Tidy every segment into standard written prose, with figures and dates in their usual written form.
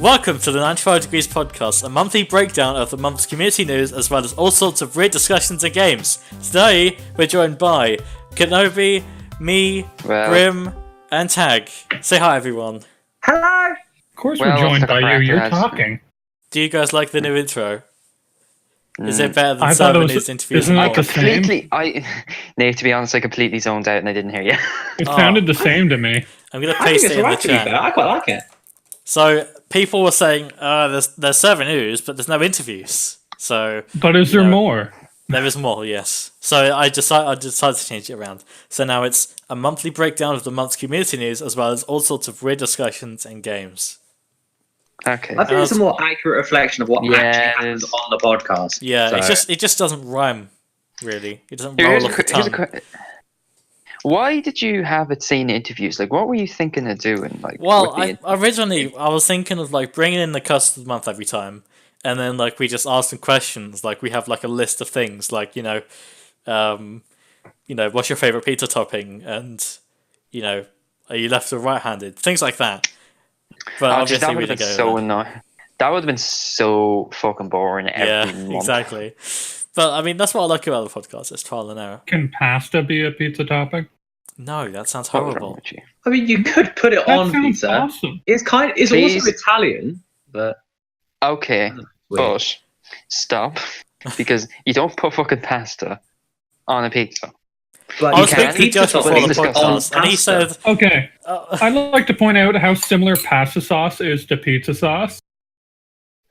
Welcome to the 95 Degrees Podcast, a monthly breakdown of the month's community news as well as all sorts of weird discussions and games. Today, we're joined by Kenobi, me, Grim, and Tag. Say hi, everyone. Hello! Of course we're joined by you, you're talking. Do you guys like the new intro? Is it better than News interviews? Isn't that the same? Nate, to be honest, I completely zoned out and I didn't hear you. It sounded the same to me. I'm going to paste it in the chat. I quite like it. So, people were saying, there's serving news, but there's no interviews. So, but is there more? There is more, yes. So I decided to change it around. So now it's a monthly breakdown of the month's community news, as well as all sorts of weird discussions and games. Okay. I think it's a more accurate reflection of what actually happens on the podcast. Yeah, so. it just doesn't rhyme, really. It doesn't roll off the tongue. Why did you have it saying interviews? Like, what were you thinking of doing? Like, well, originally I was thinking of like bringing in the cusp of the month every time, and then like we just ask them questions. Like we have like a list of things, like what's your favorite pizza topping, and are you left or right-handed, things like that. But obviously, that would have been so annoying. That would have been so fucking boring every month. Exactly. But I mean, that's what I like about the podcast. It's trial and error. Can pasta be a pizza topping? No, that sounds horrible. I mean, you could put it on pizza. Awesome. It's also Italian, but okay, but stop, because you don't put fucking pasta on a pizza. But I was speaking to Josh before the podcast, and he said, "Okay, I'd like to point out how similar pasta sauce is to pizza sauce."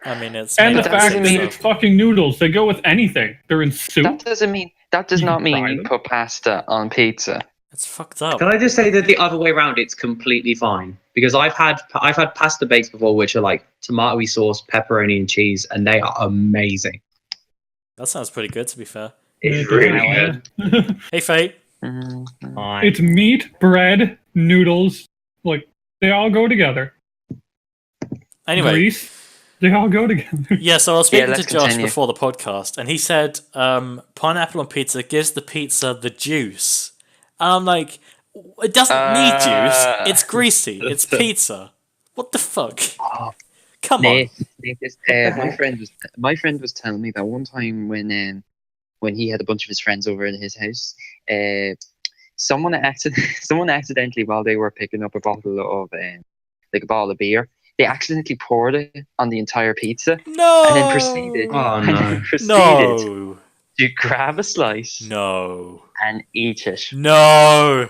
I mean, the fact that it's fucking noodles. They go with anything. They're in soup. That does not mean you put pasta on pizza. It's fucked up. Can I just say that the other way around, it's completely fine, because I've had pasta bakes before, which are like tomatoey sauce, pepperoni, and cheese, and they are amazing. That sounds pretty good, to be fair. It's really good. Hey, Fate. It's meat, bread, noodles. Like, they all go together. Anyway. Grease. They all go together. Yeah, so I was speaking to Josh before the podcast, and he said pineapple on pizza gives the pizza the juice. And I'm like, it doesn't need juice. It's greasy. It's pizza. What the fuck? Come on. My friend was telling me that one time when he had a bunch of his friends over in his house, someone accidentally, while they were picking up a bottle of a bottle of beer, they accidentally poured it on the entire pizza. No. And then proceeded to grab a slice. No. And eat it. No.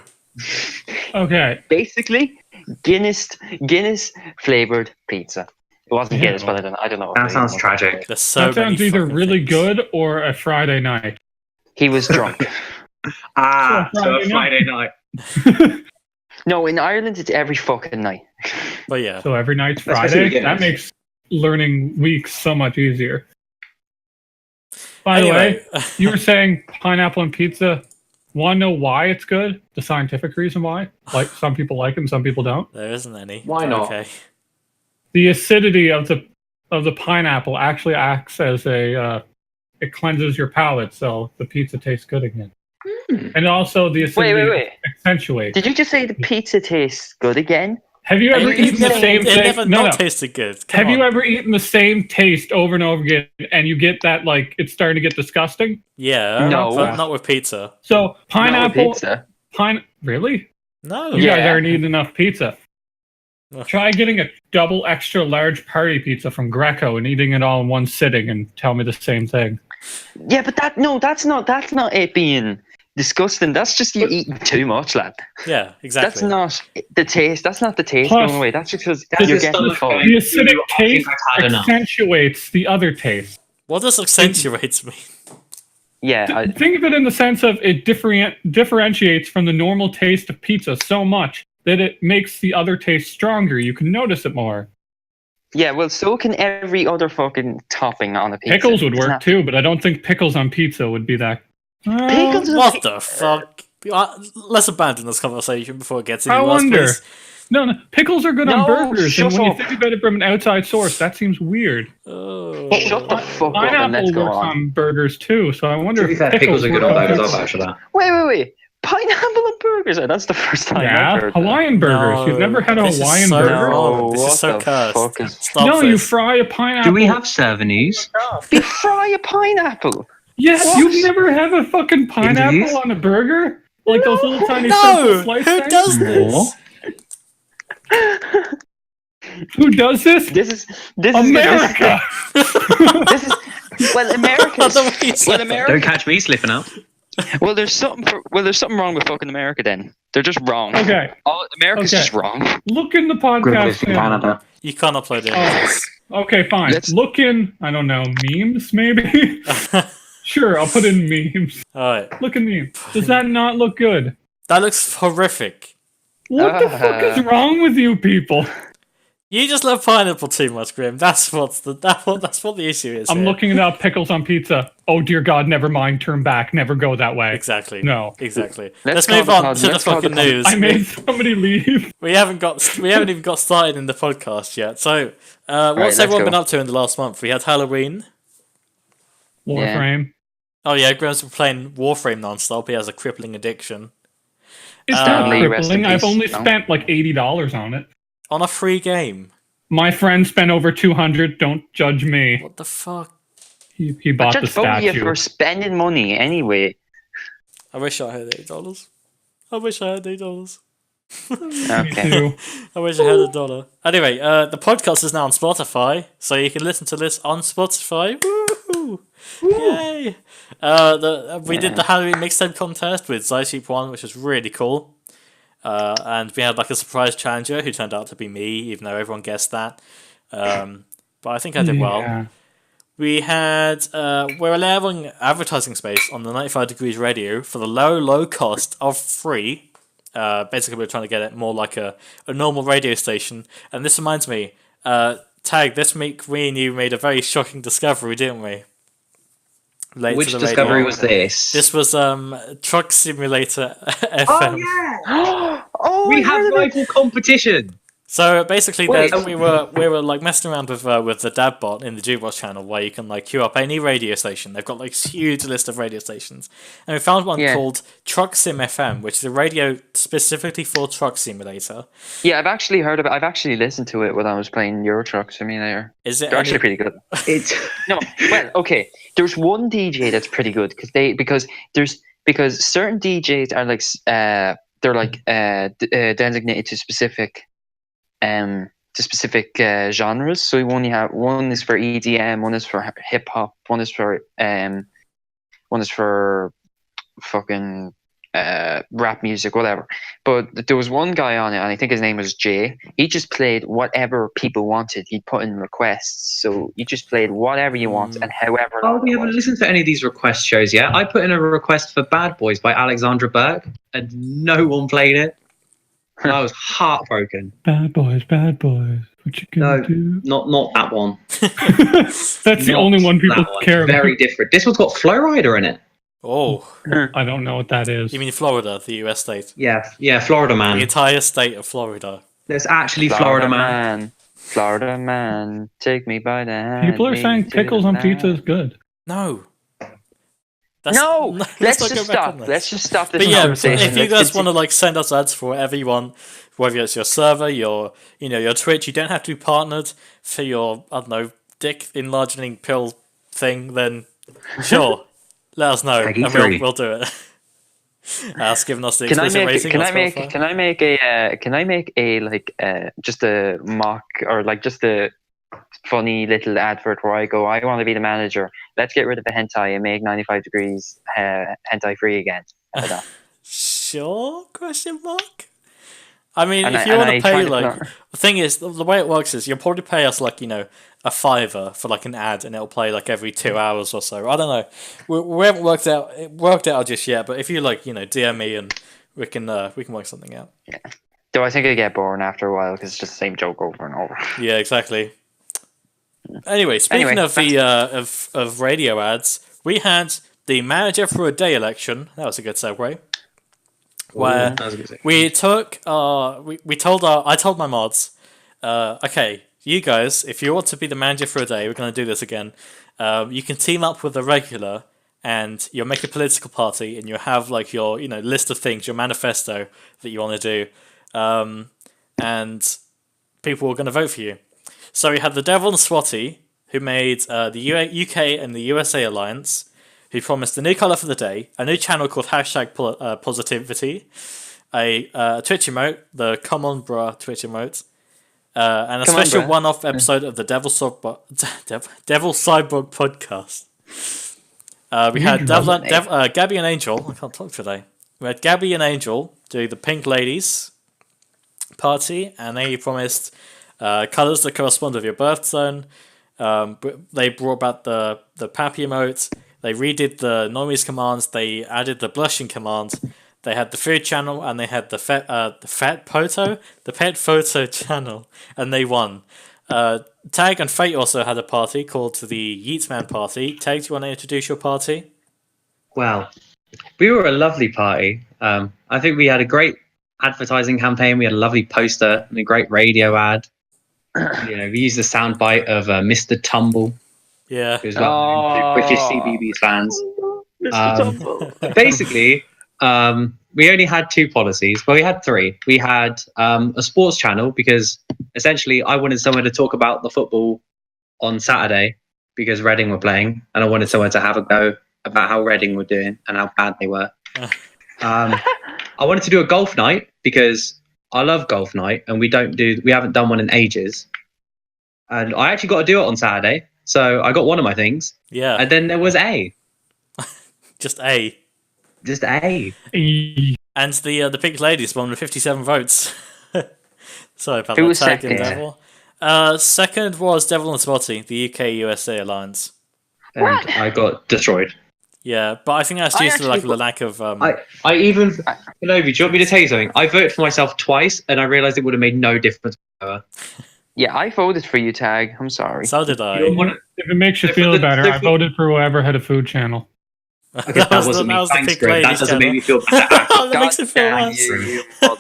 Okay. Basically, Guinness flavored pizza. It wasn't Guinness, but I don't know. That sounds tragic. That sounds either really good or a Friday night. He was drunk. So a Friday night. No, in Ireland it's every fucking night. But yeah. So every night's Friday? That makes learning weeks so much easier. By the way, you were saying pineapple on pizza. Want to know why it's good? The scientific reason why? Like, some people like it and some people don't. There isn't any. Why not? Okay. The acidity of the pineapple actually acts as it cleanses your palate, so the pizza tastes good again. And also the acidity accentuates. Did you just say the pizza tastes good again? Have you ever eaten the same thing? It never not tasted good. Have you ever eaten the same taste over and over again, and you get that, like, it's starting to get disgusting? Yeah, no, but not with pizza. So pineapple, really? No, you guys aren't eating enough pizza. Try getting a double extra large party pizza from Greco and eating it all in one sitting, and tell me the same thing. Yeah, but that's not it being disgusting. That's just you eating too much, lad. Yeah, exactly. That's not the taste. That's not the taste Plus, going away. That's just because you're getting full. The acidic taste accentuates the other taste. What does accentuates mean? Yeah, think of it in the sense of it differentiates from the normal taste of pizza so much that it makes the other taste stronger. You can notice it more. Yeah, well, so can every other fucking topping on a pizza. Pickles would work too, but I don't think pickles on pizza would be that. Pickles? What the fuck? Let's abandon this conversation before it gets any worse. I wonder. Please. No, pickles are good on burgers, and when you think about it from an outside source, that seems weird. Shut the fuck up and let's Pineapple go works on. burgers too, so I wonder if pickles are good on burgers. I'll vouch for that. Wait. Pineapple and burgers. That's the first time I've Yeah, heard Hawaiian burgers. You've never had a this is Hawaiian so burger? wrong. This What is so the cursed. fuck is- Stop No, this. you fry a pineapple. Do we have Cervanese? They fry a pineapple. Yes, What? you've never had a fucking pineapple Interviews? on a burger? Like those little tiny No! circle slice Who things? does this? Who does this? This is America! This is well, America. Well, America. Don't catch me slipping out. Well, there's something wrong with fucking America. Then they're just wrong. Okay, America's Okay. just wrong. look in the podcast now. You can't upload it. Okay, fine. Let's- Look in, I don't know, memes maybe? Sure, I'll put in memes. Alright. Look in memes. Does that not look good? That looks horrific. What the fuck is wrong with you people? You just love pineapple too much, Grim. That's what the issue is. I'm here. looking it up, pickles on pizza. Oh dear God, never mind, turn back, never go that way. Exactly. No. Exactly. Let's Let's move call the on pod- to the let's call the fucking pod- news. I made somebody leave. We haven't even got started in the podcast yet. So, what's let's everyone go. been up to in the last month? We had Halloween. Warframe. Oh yeah, Grim's been playing Warframe non-stop. He has a crippling addiction It's not Stanley, rest in crippling. I've peace. only No. spent like $80 on it. on a free game. My friend spent over 200. Don't judge me. What the fuck? He bought the Just vote you statue. for spending money anyway. I wish I had $8. I wish I had $8. Me Okay. too. I wish I had $1. Anyway, the podcast is now on Spotify, so you can listen to this on Spotify. Woo! Yay! We did the Halloween mixtape contest with Zycheap One, which was really cool. And we had like a surprise challenger who turned out to be me, even though everyone guessed that. But I think I did well. Yeah. We had we're allowing advertising space on the 95 Degrees Radio for the low cost of free. Basically, we're trying to get it more like a normal radio station. And this reminds me, Tag, this week we and you made a very shocking discovery, didn't we? Late Which to the discovery radio. was this? This was Truck Simulator FM. yeah! Oh, We I have heard about- rival competition. So basically, Wait, we were like messing around with the Dad bot in the Jukebox channel, where you can like queue up any radio station. They've got like a huge list of radio stations, and we found one Yeah. called Truck Sim FM, which is a radio specifically for Truck Simulator. Yeah, I've actually heard of it. I've actually listened to it when I was playing Euro Truck Simulator. Is it They're actually any- pretty good. It's No, well, okay. There's one DJ that's pretty good because certain DJs are like they're like designated to specific genres. So you only have one is for EDM, one is for hip hop, one is for fucking rap music, whatever. But there was one guy on it, and I think his name was Jay. He just played whatever people wanted. He put in requests, so you just played whatever you want and however. Oh, long we it haven't was. listened to any of these request shows yet. I put in a request for Bad Boys by Alexandra Burke, and no one played it. I was heartbroken. Bad boys, what you gonna No. do? Not that one. That's the Not only one people that one. care about. Very different. This one's got Flowrider in it. Oh, I don't know what that is. you mean Florida, the US state, Yeah, Florida the Man. entire state of Florida? There's actually Florida Man. Florida man, take me by the hand. People are lead saying me to pickles the on land. pizza is good. No. No, let's not go just back stop. on this. Let's just stop this But yeah, conversation. if you Let's guys continue. want to like send us ads for whatever you want, whether it's your server, your Twitch, you don't have to be partnered for your dick enlarging pill thing. Then sure, let us know Peggy and three. we'll do it. That's giving us the Can I explicit make rating. can on I make Spotify. can I make a like just a mock or like just a funny little advert where I go, I want to be the manager. Let's get rid of the hentai and make 95 degrees hentai free again. How about that? Sure? Question mark. I mean, And if I- you and want I to pay, tried to like, not- the thing is, the way it works is you'll probably pay us, like, a $5 for, like, an ad, and it'll play, like, every 2 hours or so. I don't know. We haven't worked out just yet, but if you, like, DM me and we can work something out. Though I think I get boring after a while because it's just the same joke over and over. Yeah, exactly. Anyway, speaking of the of radio ads, we had the manager for a day election. That was a good segue. Where That was a good thing. we took I told my mods, okay, you guys, if you want to be the manager for a day, we're going to do this again. You can team up with a regular, and you'll make a political party, and you'll have like your list of things, your manifesto that you want to do, and people are going to vote for you. So we had the Devil and Swati, who made the UK and the USA alliance, who promised a new colour for the day, a new channel called #Positivity, a Twitch emote, the Come On Bruh Twitch emote, and a special one-off episode of the Devil Cyborg podcast. We had Gabby and Angel. I can't talk today. We had Gabby and Angel do the Pink Ladies party, and they promised colours that correspond with your birth zone. They brought back the Pappy emote. They redid the Normies commands. They added the blushing command. They had the food channel, and they had the pet photo channel, and they won. Tag and Fate also had a party called the Yeatsman Party. Tag, do you want to introduce your party? Well, we were a lovely party. I think we had a great advertising campaign. We had a lovely poster and a great radio ad. We used the soundbite of Mr. Tumble. Yeah. Who's British CBeebies fans. Basically, we only had 2 policies. Well, we had 3. We had a sports channel because essentially I wanted someone to talk about the football on Saturday because Reading were playing, and I wanted someone to have a go about how Reading were doing and how bad they were. I wanted to do a golf night because I love golf night, and we haven't done one in ages. And I actually got to do it on Saturday, so I got one of my things. Yeah. And then there was A. Just A. And the Pink Ladies won with 57 votes. Sorry about that. Tag and Devil. Second was Devil and Swati, the UK-USA alliance. And I got destroyed. Yeah, but I think that's due to the lack of. Kenobi, do you want me to tell you something? I voted for myself twice, and I realised it would have made no difference whatsoever. Yeah, I voted for you, Tag. I'm sorry. So did I. If it makes you feel better, I voted for whoever had a food channel. Okay, that wasn't me. Thanks, Grim. That doesn't make me feel better. That makes it feel worse.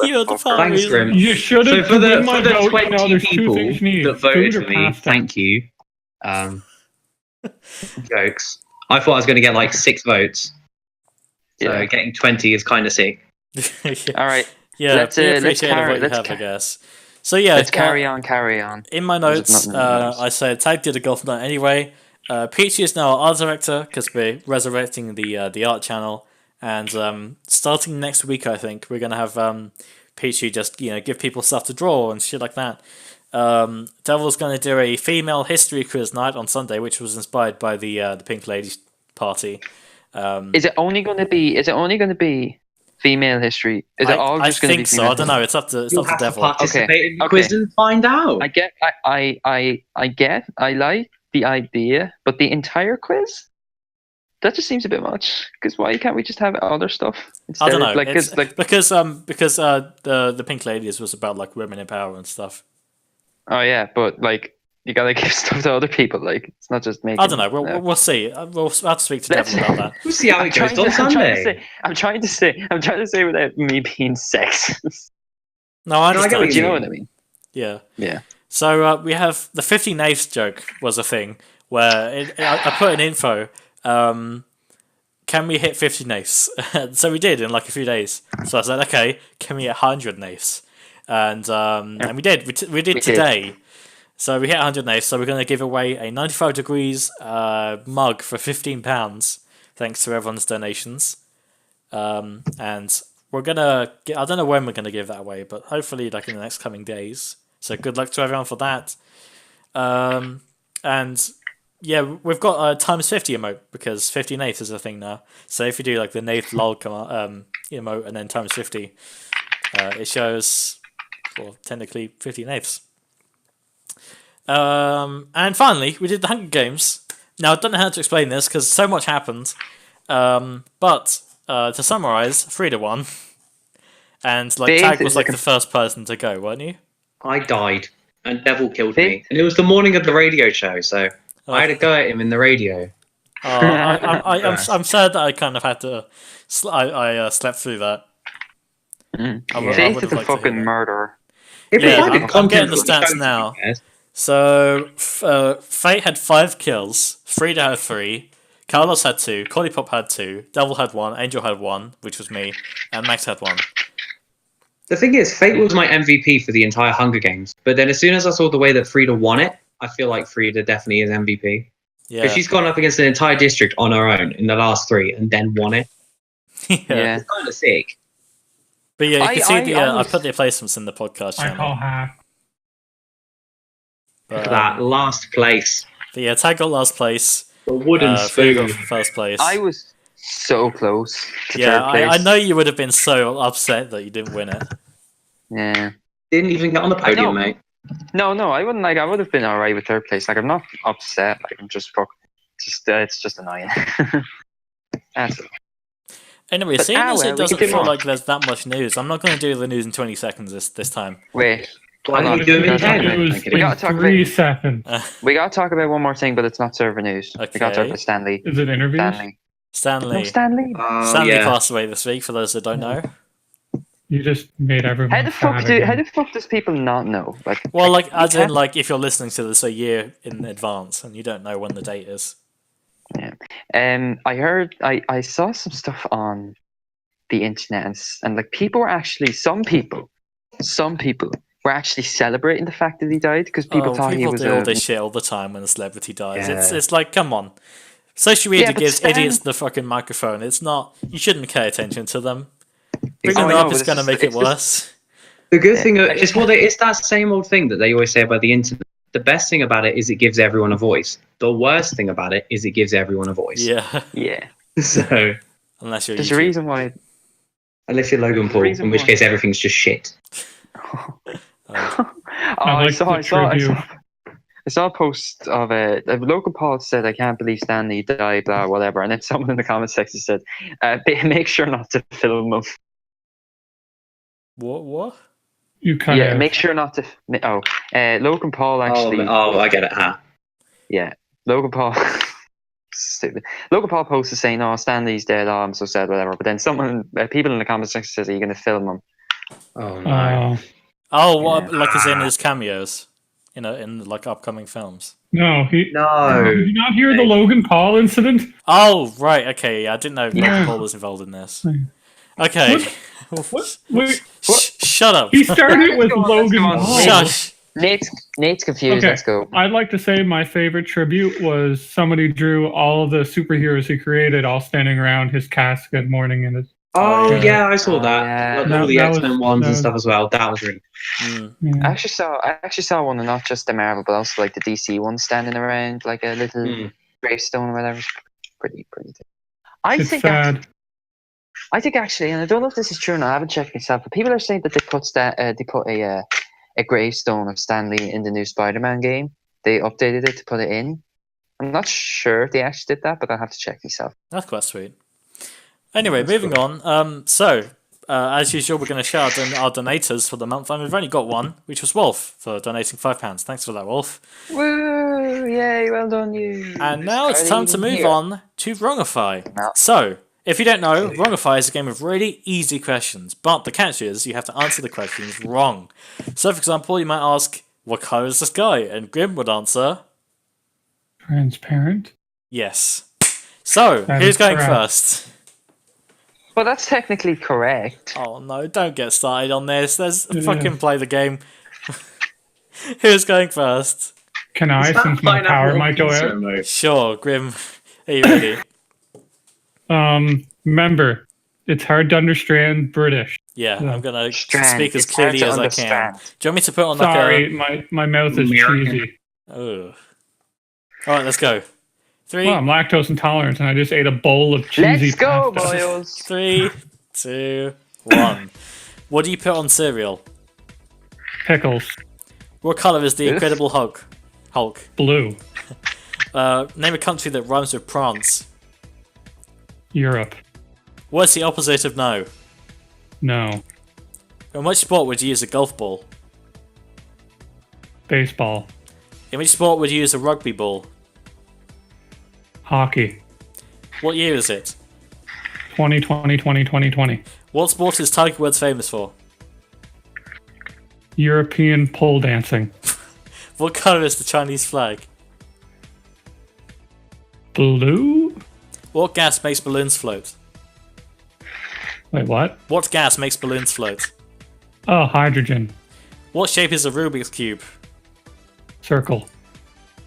You're the Thanks, Grim. You should have. So for the 20 people that voted for me, thank you. Jokes. I thought I was going to get like 6 votes. So getting 20 is kind of sick. All right. Yeah, let's appreciate what you have, I guess. So yeah, let's carry on. In my notes, I said Tag did a golf night anyway. Peachy is now our art director because we're resurrecting the art channel, and starting next week, I think we're gonna have Peachy just give people stuff to draw and shit like that. Devil's gonna do a female history quiz night on Sunday, which was inspired by the Pink Ladies party. Is it only gonna be female history? Is it all just going to be female? I think so. I don't know. It's up to Devil. Participate in the quiz and find out. I like the idea, but the entire quiz? That just seems a bit much. Because why can't we just have other stuff instead? I don't know. Because the Pink Ladies was about like women in power and stuff. Oh yeah, but like you gotta give stuff to other people. Like it's not just making. I don't know. We'll see. We'll have to speak to Devil about that. We'll see how it goes on Sunday. I'm trying to say without me being sexist. No, I understand. Do you know what I mean? Yeah. Yeah. So we have the 50 knaves joke was a thing where I put an info. Can we hit 50 knaves? So we did in like a few days. So I said, okay, can we hit 100 knaves? And we did. We did today. So we hit 100 knaves. So we're going to give away a 95 degrees mug for £15, thanks to everyone's donations. And we're gonna I don't know when we're gonna give that away, but hopefully like in the next coming days. So good luck to everyone for that. And yeah, we've got a times 50 emote because 50 knaves is a thing now. So if you do like the knave lol emote and then times 50, it shows, well, technically 50 knaves. And finally, we did the Hunger Games. Now I don't know how to explain this because so much happened. But to summarize, Frida won, and like Tag was like the first person to go, weren't you? I died, and Devil killed me, and it was the morning of the radio show, so I had to go at him in the radio. I'm sad that I kind of had to. I slept through that. Faith is a fucking murderer. I'm getting the stats now. So Fate had 5 kills, Frida had 3, Carlos had 2, Collipop had 2, Devil had 1, Angel had 1, which was me, and Max had 1. The thing is, Fate was my MVP for the entire Hunger Games. But then as soon as I saw the way that Frida won it, I feel like Frida definitely is MVP. Yeah. Because she's gone up against an entire district on her own in the last 3 and then won it. Yeah. It's kind of sick. But yeah, you can see I put the placements in the podcast channel. I call hack. Look at that, last place. But yeah, Tag got last place. The wooden Frida spoon. got first place. I was so close to Yeah, third place. I know you would have been so upset that you didn't win it. Yeah. Didn't even get on the podium, mate. No, I wouldn't I would have been alright with third place. Like, I'm not upset. Like, I'm just it's just annoying. That's it. Anyway, But seeing as well, it we doesn't can do feel more. like there's that much news, I'm not going to do the news in 20 seconds this time. Wait. Why Hold don't on. you do it in We gotta 10? It was We gotta talk in about- 3 seconds. We gotta talk about one more thing, but it's not server news. We gotta talk Okay. about Stanley. Is it interviews? Stanley. No, Stanley. Stanley. Stanley yeah. passed away this week, for those that don't know. You just made everyone. How the fuck sad how again. the fuck does people not know? Like, Well, like, you as in, can't- like, if you're listening to this a year in advance and you don't know when the date is. I heard I saw some stuff on the internet and like people were actually some people were actually celebrating the fact that he died because people thought he was do all this shit all the time when a celebrity dies. Yeah. It's like, come on. Social media Yeah, but gives Stan- idiots the fucking microphone. It's not. You shouldn't pay attention to them. I Bringing them know, up but is it's going to just- make it it's just- worse. The good thing is, it's that same old thing that they always say about the internet. The best thing about it is it gives everyone a voice. The worst thing about it is it gives everyone a voice. Yeah, Yeah. So, unless you're There's YouTube. a reason why. unless you're Logan There's a Paul, reason in which why. case everything's just shit. I I saw a post of a local Paul said, "I can't believe Stanley died," blah, whatever, and then someone in the comment section said, "Make sure not to film him." What? You kind Yeah, of. make sure not to. Logan Paul actually. I get it. Yeah, Logan Paul. Stupid. Logan Paul posted saying, "Oh, Stanley's dead. Oh, I'm so sad, whatever." But then people in the comment section says, "Are you going to film him?" Oh no. Oh, what? Yeah. Like as in his cameos, in like upcoming films. No, No. Did you not hear the Logan Paul incident? Oh, right. Okay, yeah, I didn't know Logan Yeah. Paul was involved in this. Okay. What? Wait, Shut up. he started with Let's go on, Logan let's go on. Paul. Shush. Nate's confused. Okay. Let's go. I'd like to say my favorite tribute was somebody drew all of the superheroes he created all standing around his casket mourning in his. Oh Yeah. yeah, I saw that. yeah. Like, all the That was- X-Men ones that and was- stuff as well. That was really. Mm. Yeah. I actually saw one, and not just the Marvel, but also like the DC one standing around like a little Mm. gravestone or whatever. Pretty. I It's think sad. I think actually, and I don't know if this is true, and I haven't checked myself, but people are saying that they put a gravestone of Stanley in the new Spider-Man game. They updated it to put it in. I'm not sure if they actually did that, but I'll have to check myself. That's quite sweet. Anyway, moving on. So, as usual, we're going to shout out our donators for the month, and we've only got one, which was Wolf, for donating £5. Thanks for that, Wolf. Woo! Yay! Well done, you. And now it's time to move on to Wrongify. No. So, if you don't know, Wrongify is a game of really easy questions, but the catch is you have to answer the questions wrong. So, for example, you might ask, what colour is the sky? And Grim would answer, Transparent. yes. So, That who's is going correct. first? Well, that's technically correct. Oh no, don't get started on this. Let's Yeah. fucking play the game. Who's going first? Can I, since my power might go out? Sure, Grim. Are you ready? Remember, it's hard to understand British. Yeah, Yeah. I'm gonna Strand. speak as It's hard clearly to as I understand. can. Do you want me to put on like Sorry, my mouth is American. cheesy. Ugh. Alright, let's go. Three, Well, I'm lactose intolerant, and I just ate a bowl of cheesy Let's go, pasta. boys. 3, 2, 1. What do you put on cereal? Pickles. What colour is the Ugh. Incredible Hulk? Blue. Name a country that rhymes with prance. Europe. What's the opposite of no? No. In which sport would you use a golf ball? Baseball. In which sport would you use a rugby ball? Hockey. What year is it? 2020. What sport is Tiger Woods famous for? European pole dancing. What colour is the Chinese flag? Blue? What gas makes balloons float? Wait, what? What gas makes balloons float? Oh, hydrogen. What shape is a Rubik's Cube? Circle.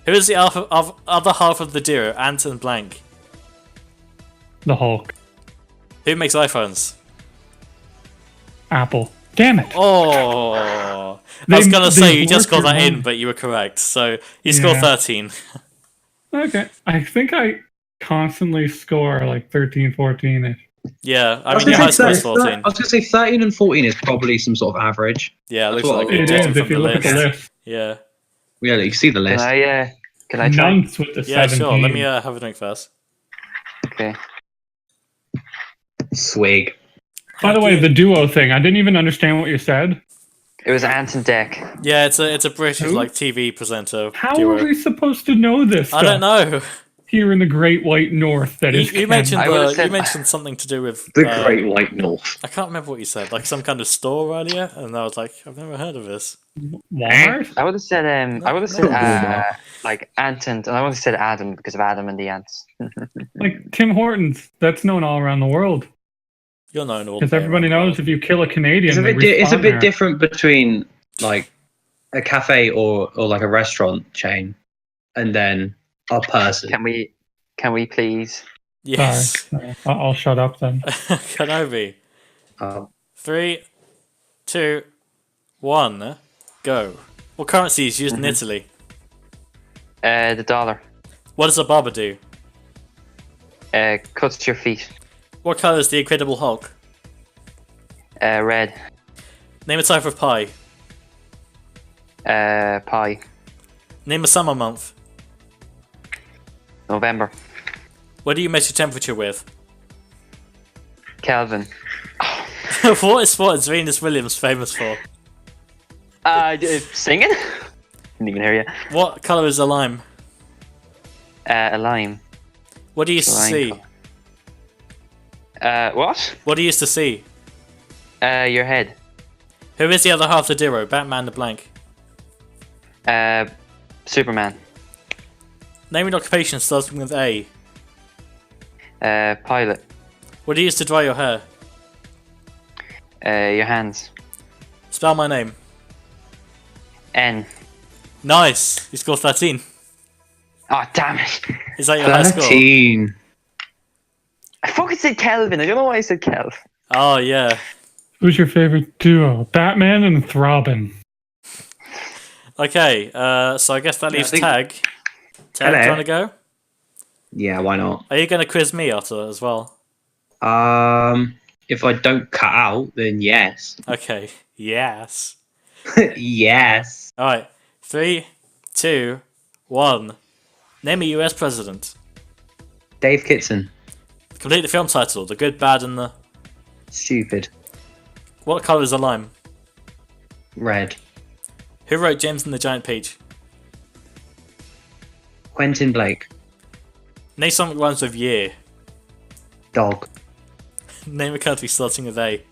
Who is the other half of the duo, Ant and Blank? The Hulk. Who makes iPhones? Apple. Damn it. Oh, I was going to say you just got that in, wrong. but you were correct. So you scored 13. Okay. I think I constantly score like 13, 14-ish. Yeah, I mean, your high score is 14. I was going to say 13 and 14 is probably some sort of average. Yeah, it That's looks what like I it. It judging is from if you the look at the list. Yeah. Yeah, you see the Can list. I try? Nunts with the Yeah, 17. sure. Let me have a drink first. Okay. Swig. By the way, the duo thing, I didn't even understand what you said. It was Ant and Deck. Yeah, it's a British Who? like TV presenter How duo. are we supposed to know this? I don't know. Here in the Great White North, that is. You mentioned I would've you said- mentioned something to do with The Great White North. I can't remember what you said, like some kind of store earlier, and I was like, I've never heard of this. Walmart. I would have said like Ant and I would have said Adam because of Adam and the ants. Like Tim Hortons. That's known all around the world. You're known all Because everybody knows if you kill a Canadian, It's a they bit, it's a respawn bit there. different between like a cafe or like a restaurant chain and then a person. Can we please? Yes. Sorry. I'll shut up then. Kenobi. Oh. 3, 2, 1, go. What currency is used in Italy? The dollar. What does a barber do? Cuts your feet. What colour is the Incredible Hulk? Red. Name a type of pie. Pie. Name a summer month. November. What do you measure temperature with? Kelvin. What is Venus Williams famous for? Singing? Didn't even hear you. What colour is a lime? A lime. What do you used to Lime see? What? What do you used to see? Your head. Who is the other half of the duo? Batman the Blank. Superman. Name an occupation starting with A. Pilot. What do you use to dry your hair? Your hands. Spell my name. N. Nice! You scored 13. Oh, damn it. Is that your high score? 13. I fucking said Kelvin. I don't know why I said Kelv. Oh, yeah. Who's your favorite duo? Batman and Throbbing. Okay, so I guess that leaves I think- Tag. Tag, do you Hello. want to go? Yeah, why not? Are you going to quiz me, Otter, as well? If I don't cut out, then yes. Okay, yes. Yes. Alright, 3, 2, 1. Name a US president. Dave Kitson. Complete the film title. The Good, Bad, and the... Stupid. What colour is a lime? Red. Who wrote James and the Giant Peach? Quentin Blake. Name something that rhymes with year. Dog. Name a country starting with A.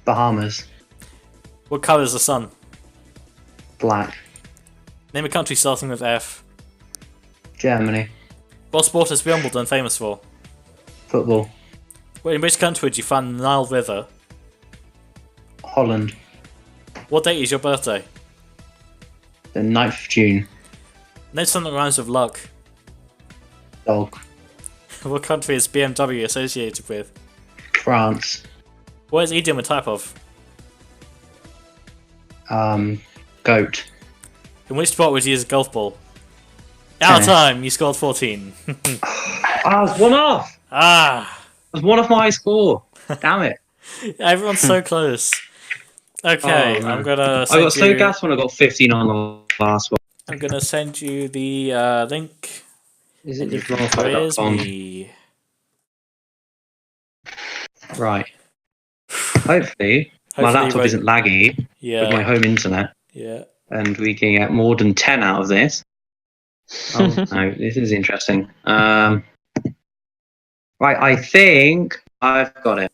Bahamas. What colour is the sun? Black. Name a country starting with F. Germany. What sport is Wimbledon famous for? Football. In which country did you find the Nile River? Holland. What date is your birthday? The 9th of June. Name something that rhymes with luck. Dog. What country is BMW associated with? France. What is idiom a type of? Goat. In which sport would you use a golf ball? Out of Tennis. time, you scored 14. I was one off. Ah, I was one off my score. Damn it. everyone's so close. Okay, Oh, man. I'm gonna I send got so you. gassed when I got 15 on the last one. I'm gonna send you the link. Is And it you can quiz me. Right. Hopefully, my Hopefully laptop you isn't laggy with my Yeah, home internet, yeah. and we can get more than 10 out of this. Oh, no, this is interesting. Right, I think I've got it.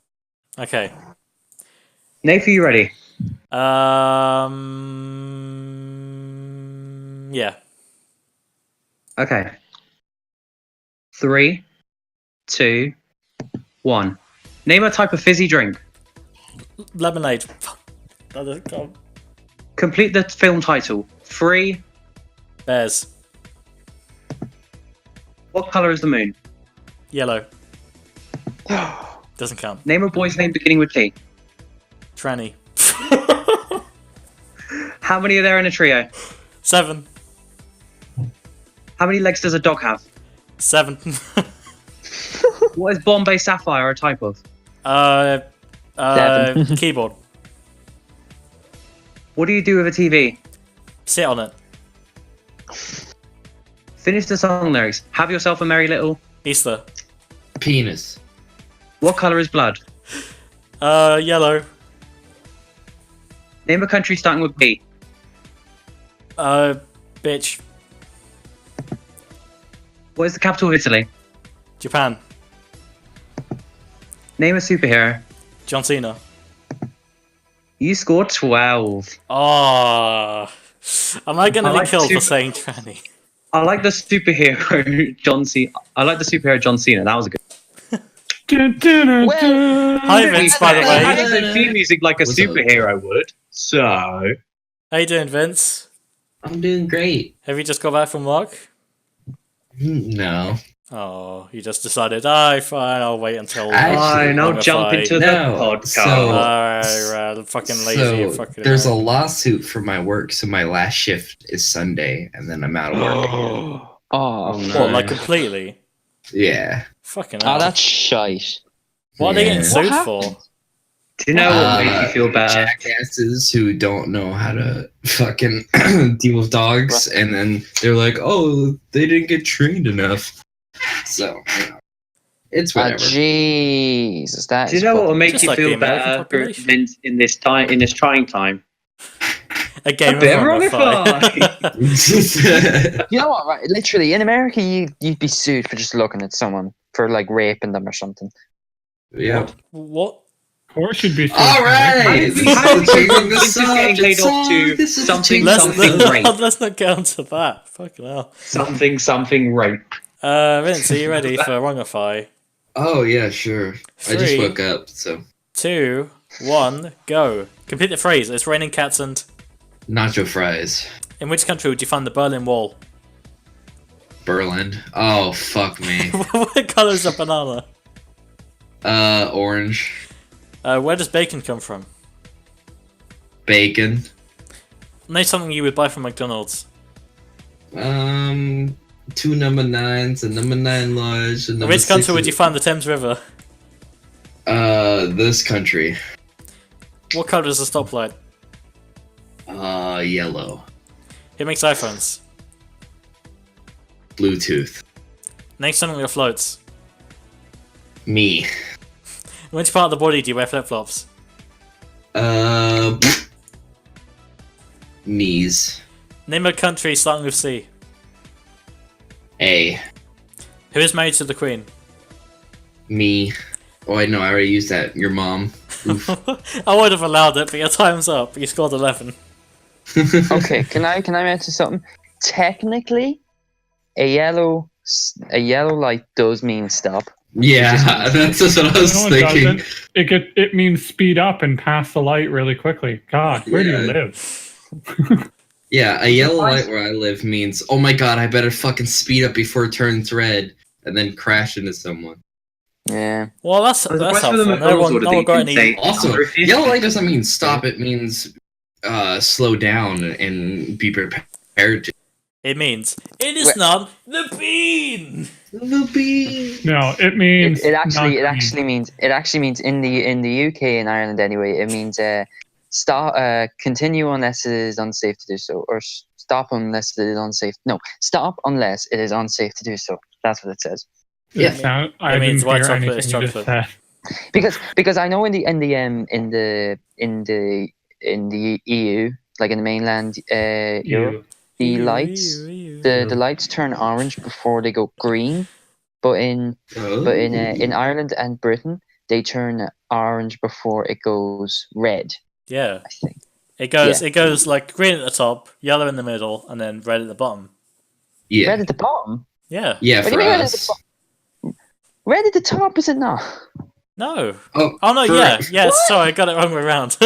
Okay. Nath, are you ready? Yeah. Okay. 3, 2, 1. Name a type of fizzy drink. Lemonade. That doesn't count. Complete the film title. 3. Bears. What color is the moon? Yellow. Doesn't count. Name a boy's name beginning with T. Tranny. How many are there in a trio? 7. How many legs does a dog have? 7. What is Bombay Sapphire a type of? 7. Keyboard. What do you do with a TV? Sit on it. Finish the song lyrics. Have yourself a merry little. Easter. Penis. What color is blood? Yellow. Name a country starting with B. Bitch. What is the capital of Italy? Japan. Name a superhero. John Cena. You scored 12. Oh. Am I gonna I be like killed for super- saying tranny? I like the superhero John Cena. I like the superhero John Cena. That was a good. Hi Vince, by the I way. had the theme music like a What's up? superhero would. So. How you doing, Vince? I'm doing great. Have you just got back from work? No. Oh, you just decided, fine, I'll wait until... Actually, Fine, I'll jump into the No, podcast. so- Alright, I'm fucking lazy. So fucking there's a lawsuit for my work, so my last shift is Sunday, and then I'm out of work. Oh, no. What, like completely? Yeah. Fucking hell. oh, that's shite. What are they getting Yeah. sued What for? Do you know what makes you feel better? Jackasses who don't know how to fucking deal with dogs, and then they're like, "Oh, they didn't get trained enough." So it's Oh, whatever. Jesus, that Do you is know what will fucking- make Just you like the feel American better population. Vince, in this time, in this trying time? A game A bit of of Wrongify. You know what? Right? Literally, in America, you'd be sued for just looking at someone for like raping them or something. Yeah. What? Or should be. All right. How did you Changing the Vince is getting subject. laid off to This is something, changing Let's, something the- rape? let's not get onto that. Fucking hell. Something rape. Vince, are you ready for Wrongify? Oh yeah, sure. I just 3, woke up, so 2, 1, go. Complete the phrase. It's raining cats and... nacho fries. In which country would you find the Berlin Wall? Berlin. Oh fuck me. What colour is a banana? Orange. Where does bacon come from? Bacon. Name something you would buy from McDonald's. 2 number 9s, a number 9 large, a In number which country 6 would you find the Thames River? This country. What colour is a stoplight? Yellow. Who makes iPhones? Bluetooth. Name something that floats. Me. In which part of the body do you wear flip-flops? Knees. Name a country starting with C. A. Who is married to the Queen? Me. Oh, I know, I already used that. Your mom. Oof. I would have allowed it, but your time's up. You scored 11. Okay, can I mention something? Technically, a yellow light does mean stop. Yeah, that's just what I was No, it thinking. doesn't. It means speed up and pass the light really quickly. God, where do you Yeah. live? Yeah, a yellow light where I live means, oh my god, I better fucking speed up before it turns red and then crash into someone. Yeah. Well, that's The helpful. rest of them No one got any... say, Also, yellow light doesn't mean stop, it means slow down and be prepared to. It means, it is Wait. not the bean! The bee. No, it means It actually means in the UK and Ireland anyway. It means stop, continue unless it is unsafe to do so, or stop unless it is unsafe. No, stop unless it is unsafe to do so. That's what it says. Yeah. I It means didn't white hear chocolate anything is you just chocolate. said. Because I know in the EU, like in the mainland Europe, the lights the lights turn orange before they go green, but in Ireland and Britain they turn orange before it goes red. Yeah. I think. It goes like green at the top, yellow in the middle, and then red at the bottom. Yeah. Red at the bottom. Yeah. Yeah, What do for you mean red at the us. bottom? Right at the top, is it not? No. Oh, no, yeah. Sorry, I got it wrong way around.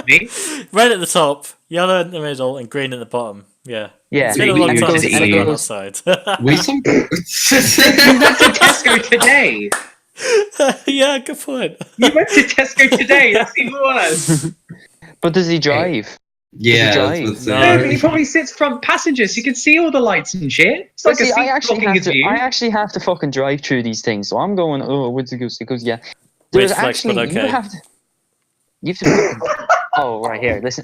Me? Red at the top, yellow in the middle, and green at the bottom. Yeah. Yeah. It's been a long And time it since goes- I've and it gone goes- outside. we some. You went to Tesco today. Yeah, good point. You went to Tesco today. That's even worse. But does he drive? Yeah, drive? that's No. No, but he probably sits front passenger, so you can see all the lights and shit. It's like See, a seat blocking his view. I actually have to fucking drive through these things. So I'm going, oh, what's it goes? He goes, yeah. Weird There's flex, but actually, okay. you have to oh, right here, listen.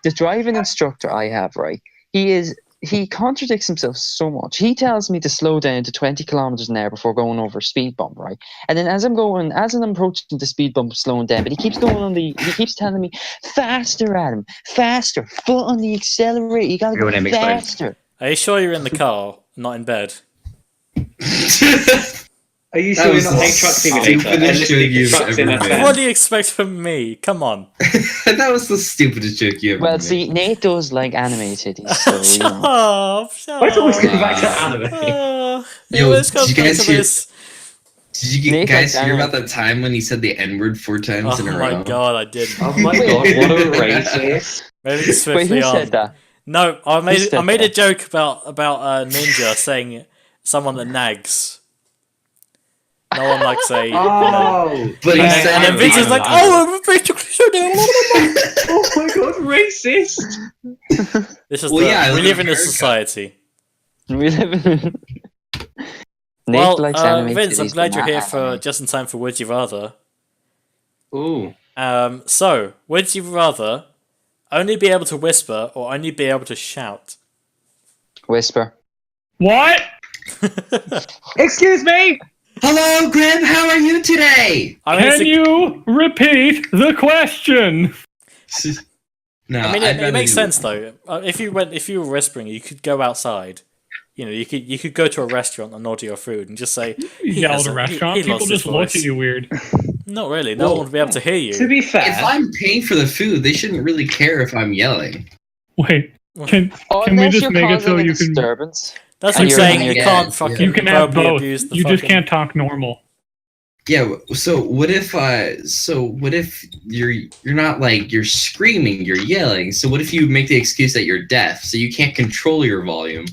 The driving instructor I have, right? He contradicts himself so much. He tells me to slow down to 20 kilometers an hour before going over a speed bump, right? And then as I'm approaching the speed bump, slowing down, but he keeps telling me faster, Adam, faster, foot on the accelerator. You gotta Ruin go him, explain. faster. Are you sure you're in the car, not in bed? Are you That sure you're was not the playing Truck Simulator? stupidest and listening joke to you've trucks in ever FM? made. What do you expect from me? Come on. That was the stupidest joke you ever Well, made. see, Nate does like anime titties, so you Shut know. up. Shut Why is it always up. going back to anime? Yo, Let's go did you back guys to hear- this. Did you Nate guys likes hear anime. about that time when he said the N-word 4 times Oh in a row? my god, I didn't. Oh my god, what a racist. Moving Wait, swiftly who on. said that? No, I said made a that? joke about Ninja saying someone that nags. No one likes a. Oh, But he and said then it Vince is like, "Oh, oh my god, racist. this is Well, yeah, I we live live in in this America. society." We live in... Nate Well, likes anime Vince, I'm titties, glad but you're not here for anime. just in time for Would You Rather. Ooh. So, would you rather only be able to whisper or only be able to shout? Whisper. What? Excuse me. Hello, Grim. How are you today? I mean, Can you repeat the question? No, I mean, I'd it rather makes do- sense though. If you were whispering, you could go outside. You know, you could go to a restaurant and order your food and just say, Yell has at a a- restaurant. he People lost his just look voice. at you weird. "Not really. No Well, one would be able to hear you." To be fair, If I'm paying for the food, they shouldn't really care if I'm yelling. Wait, can Oh, Can we unless just you're make it so causing a you can- disturbance. That's And like you're- saying you yeah, can't yeah. fucking you can have verbally both? abuse the You just fucking- can't talk normal. Yeah. So what if you're not like you're screaming, you're yelling. So what if you make the excuse that you're deaf, so you can't control your volume?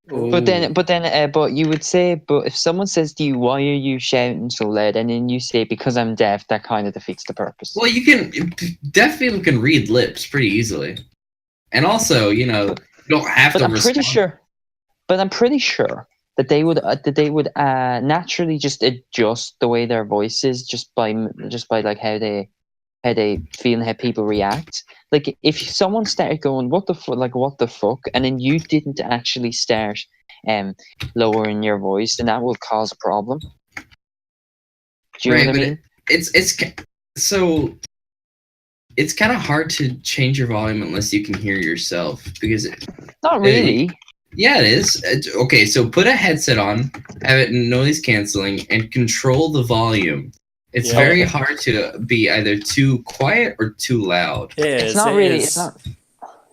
But you would say, but if someone says to you, "Why are you shouting so loud?" and then you say, "Because I'm deaf," that kind of defeats the purpose. Well, you can. Deaf people can read lips pretty easily, and also, you don't have But to. I'm pretty respond. sure. But I'm pretty sure that they would naturally just adjust the way their voice is just by like how they feel and how people react. Like if someone started going what the fuck, and then you didn't actually start lowering your voice, then that will cause a problem. Do you know what I mean? So it's kind of hard to change your volume unless you can hear yourself because Not really. yeah, it is. Okay, so put a headset on, have it noise canceling, and control the volume. It's Yeah. very hard to be either too quiet or too loud. It is. It's not it really. is. It's not.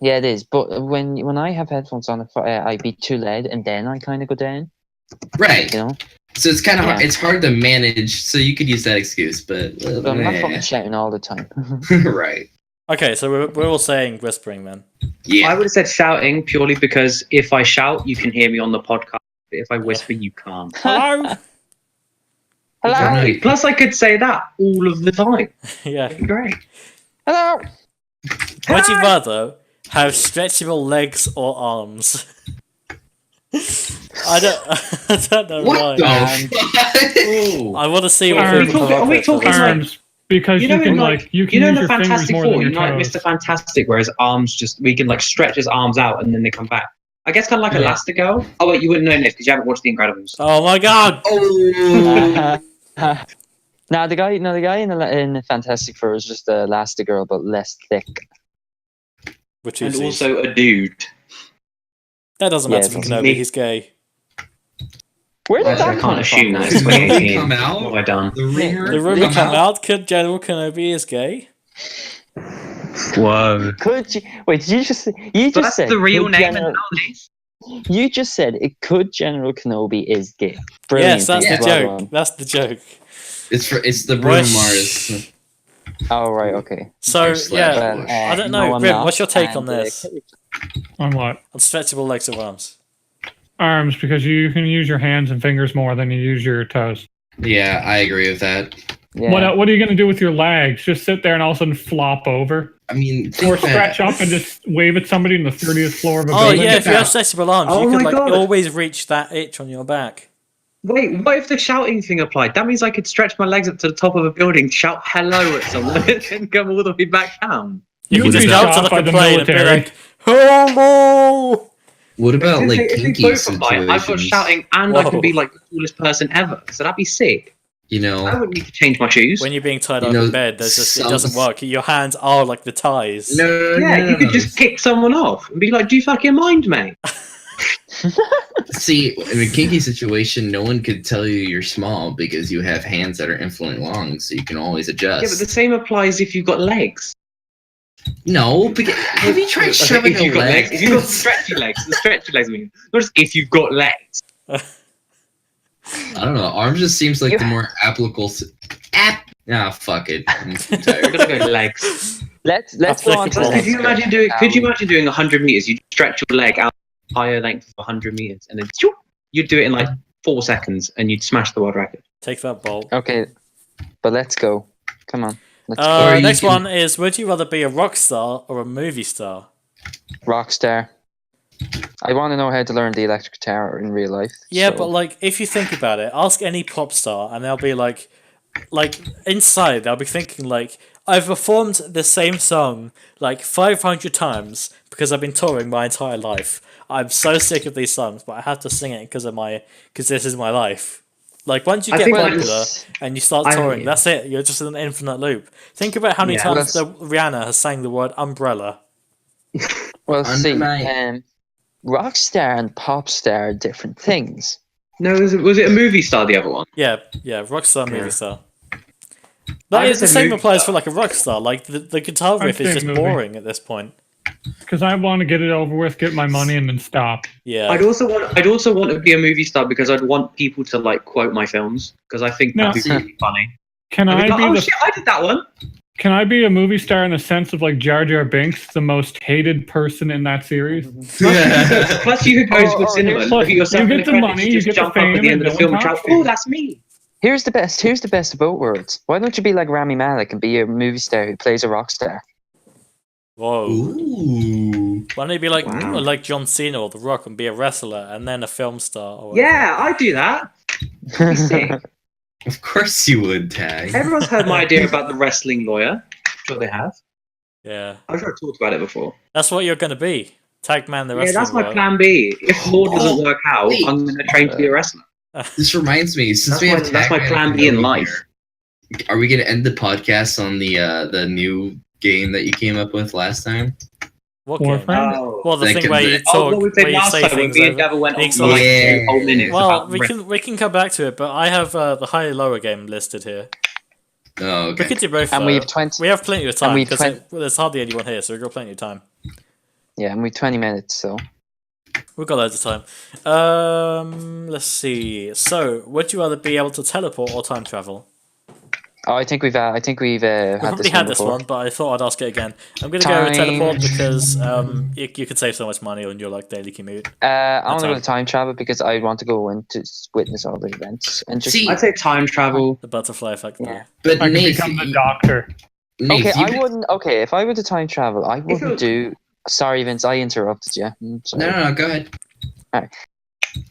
Yeah, it is. But when I have headphones on, I be too loud, and then I kind of go down. Right. You know. So it's kind of hard. Yeah. It's hard to manage. So you could use that excuse, but But I'm not fucking shouting all the time. right. Okay, so we're all saying whispering then. Yeah. I would have said shouting purely because if I shout, you can hear me on the podcast. But if I whisper, you can't. Hello. Hello. Exactly. Plus, I could say that all of the time. Yeah. It'd be great. Hello. Would you rather have stretchable legs or arms? I don't know What why. the fuck? I want to see what Are we people talking- come up are we with for talking this like- one. Arms, because You you, know, can in like you can You know, in use the your fingers Fantastic more Four, than you your know, like toes. Mr. Fantastic, where his arms just, we can like stretch his arms out and then they come back. I guess kind of like Yeah. Elastigirl. Oh, wait, you wouldn't know this because you haven't watched The Incredibles. Oh my god! Oh. Now the guy in the Fantastic Four is just Elastigirl, but less thick. Which And is also a dude. that doesn't Yeah, matter it for doesn't. Kenobi. He's gay. Where did I that come can't assume from? that. It's Did the movie 2018. come out? What have I done? The rumor. The rumor came out. Could General Kenobi is gay? Whoa. Could you wait? Did you just But that's said the real could name General- nowadays. You just said it could General Kenobi is gay. Brilliant. Yes, that's the Well joke. That's the joke. It's the Bruno Mars. Oh right, okay. So yeah, Bush. I don't know. I'm Grim, not. what's your take on And, this? On what? On stretchable legs or arms? Arms, because you can use your hands and fingers more than you use your toes. Yeah, I agree with that. Yeah. What are you going to do with your legs? Just sit there and all of a sudden flop over? I mean, Or stretch up and just wave at somebody on the 30th floor of a Oh building? yeah, if you have stretchable arms, Oh you my could like God. always reach that itch on your back. Wait, what if the shouting thing applied? That means I could stretch my legs up to the top of a building, shout hello at someone, and come all the way back down. You You can would just be go up to shot like by a the plane and be military. like, hello! what about like If they kinky both apply, I've got situations? shouting and I Whoa. can be like the coolest person ever. So that'd be sick. You I know, wouldn't need to change my shoes. When you're being tied You up know, in bed, there's just it some- doesn't work. Your hands are like the ties. no, Yeah, you could just kick someone off and be like, "Do you fucking mind, mate?" See, in a kinky situation, no one could tell you you're small because you have hands that are infinitely long, so you can always adjust. Yeah, but the same applies if you've got legs. No, because have you tried shoving if a you've got leg? legs, if you've got stretchy legs, the stretchy legs mean not just if you've got legs. I don't know. Arms just seems like the more applicable. Fuck it. I'm too I'm tired. gonna go legs. Let's go on to the Applicable. Could next you imagine doing? bit. Could you imagine doing 100 meters? You stretch your leg out higher length of 100 meters, and then you'd do it in like 4 seconds, and you'd smash the world record. Take that bolt. Okay, but let's go. Come on. Let's go. Or you Next can- one is: would you rather be a rock star or a movie star? Rockstar. I want to know how to learn the electric guitar in real life. Yeah, so- but like if you think about it, ask any pop star, and they'll be like inside they'll be thinking like, I've performed the same song like 500 times because I've been touring my entire life. I'm so sick of these songs, but I have to sing it because this is my life. Like once you I get think popular that's- and you start I- touring, that's it. You're just in an infinite loop. Think about how many Yeah. times Well, Rihanna has sang the word umbrella. Well, Under see, my- rockstar and pop star are different things. No, was it a movie star? The other one. Yeah, rock star, movie Yeah. star. I But just the said same movie applies star. for like a rock star. Like the guitar I'd riff is say just movie. boring at this point. Because I want to get it over with, get my money, and then stop. Yeah. I'd also want to be a movie star because I'd want people to like quote my films because I think No. that'd be really funny. Can I'd I be like, be oh the shit, I did that one. Can I be a movie star in the sense of like Jar Jar Binks, the most hated person in that series? Plus, you could go to a cinema and look at yourself you in get the the credits, money, you you just get the jump up at fame, the end and of the no film one and shout, talks to you. "Oh, that's me." Here's the best of both worlds. Why don't you be like Rami Malek and be a movie star who plays a rock star? Whoa. Ooh. Why don't you be like Wow. like John Cena or The Rock and be a wrestler and then a film star? Or whatever? Yeah, I'd do that. That'd be sick. Of course you would, Tag. Everyone's heard my idea about the wrestling lawyer. I'm sure they have. Yeah. I'm sure I've talked about it before. That's what you're going to be. Tag man the Yeah, wrestling that's my lawyer. plan B. If law doesn't work out, wait. I'm going to train to be a wrestler. This reminds me, since we have That's my Tag plan Man B in Kenobi life. here, are we gonna end the podcast on the new game that you came up with last time? What Warframe? game? Well, the Thank thing where you goodness. talk, what we where played you last say time when things me and over. Gavin went on It's for like Yeah. 2 whole minutes. Well, about we can come back to it, but I have the higher lower game listed here. Oh, We okay. could do both. And though. we have 20. We have plenty of time we've because there's hardly anyone here, so we've got plenty of time. Yeah, and we've 20 minutes, so. We've got loads of time. Let's see. So, would you rather be able to teleport or time travel? Oh, I think we've We had probably this had one this before. one, but I thought I'd ask it again. I'm going to go with Time. teleport because you could save so much money on your like daily commute. I want to go time. to time travel because I want to go and to witness all the events and just. See, I'd say time travel. The butterfly effect. Yeah. There. but I can Nate, become the doctor. Nate, Okay, you I could- wouldn't. Okay, if I were to time travel, I wouldn't was- do. Sorry, Vince, I interrupted you. Sorry. No, go ahead.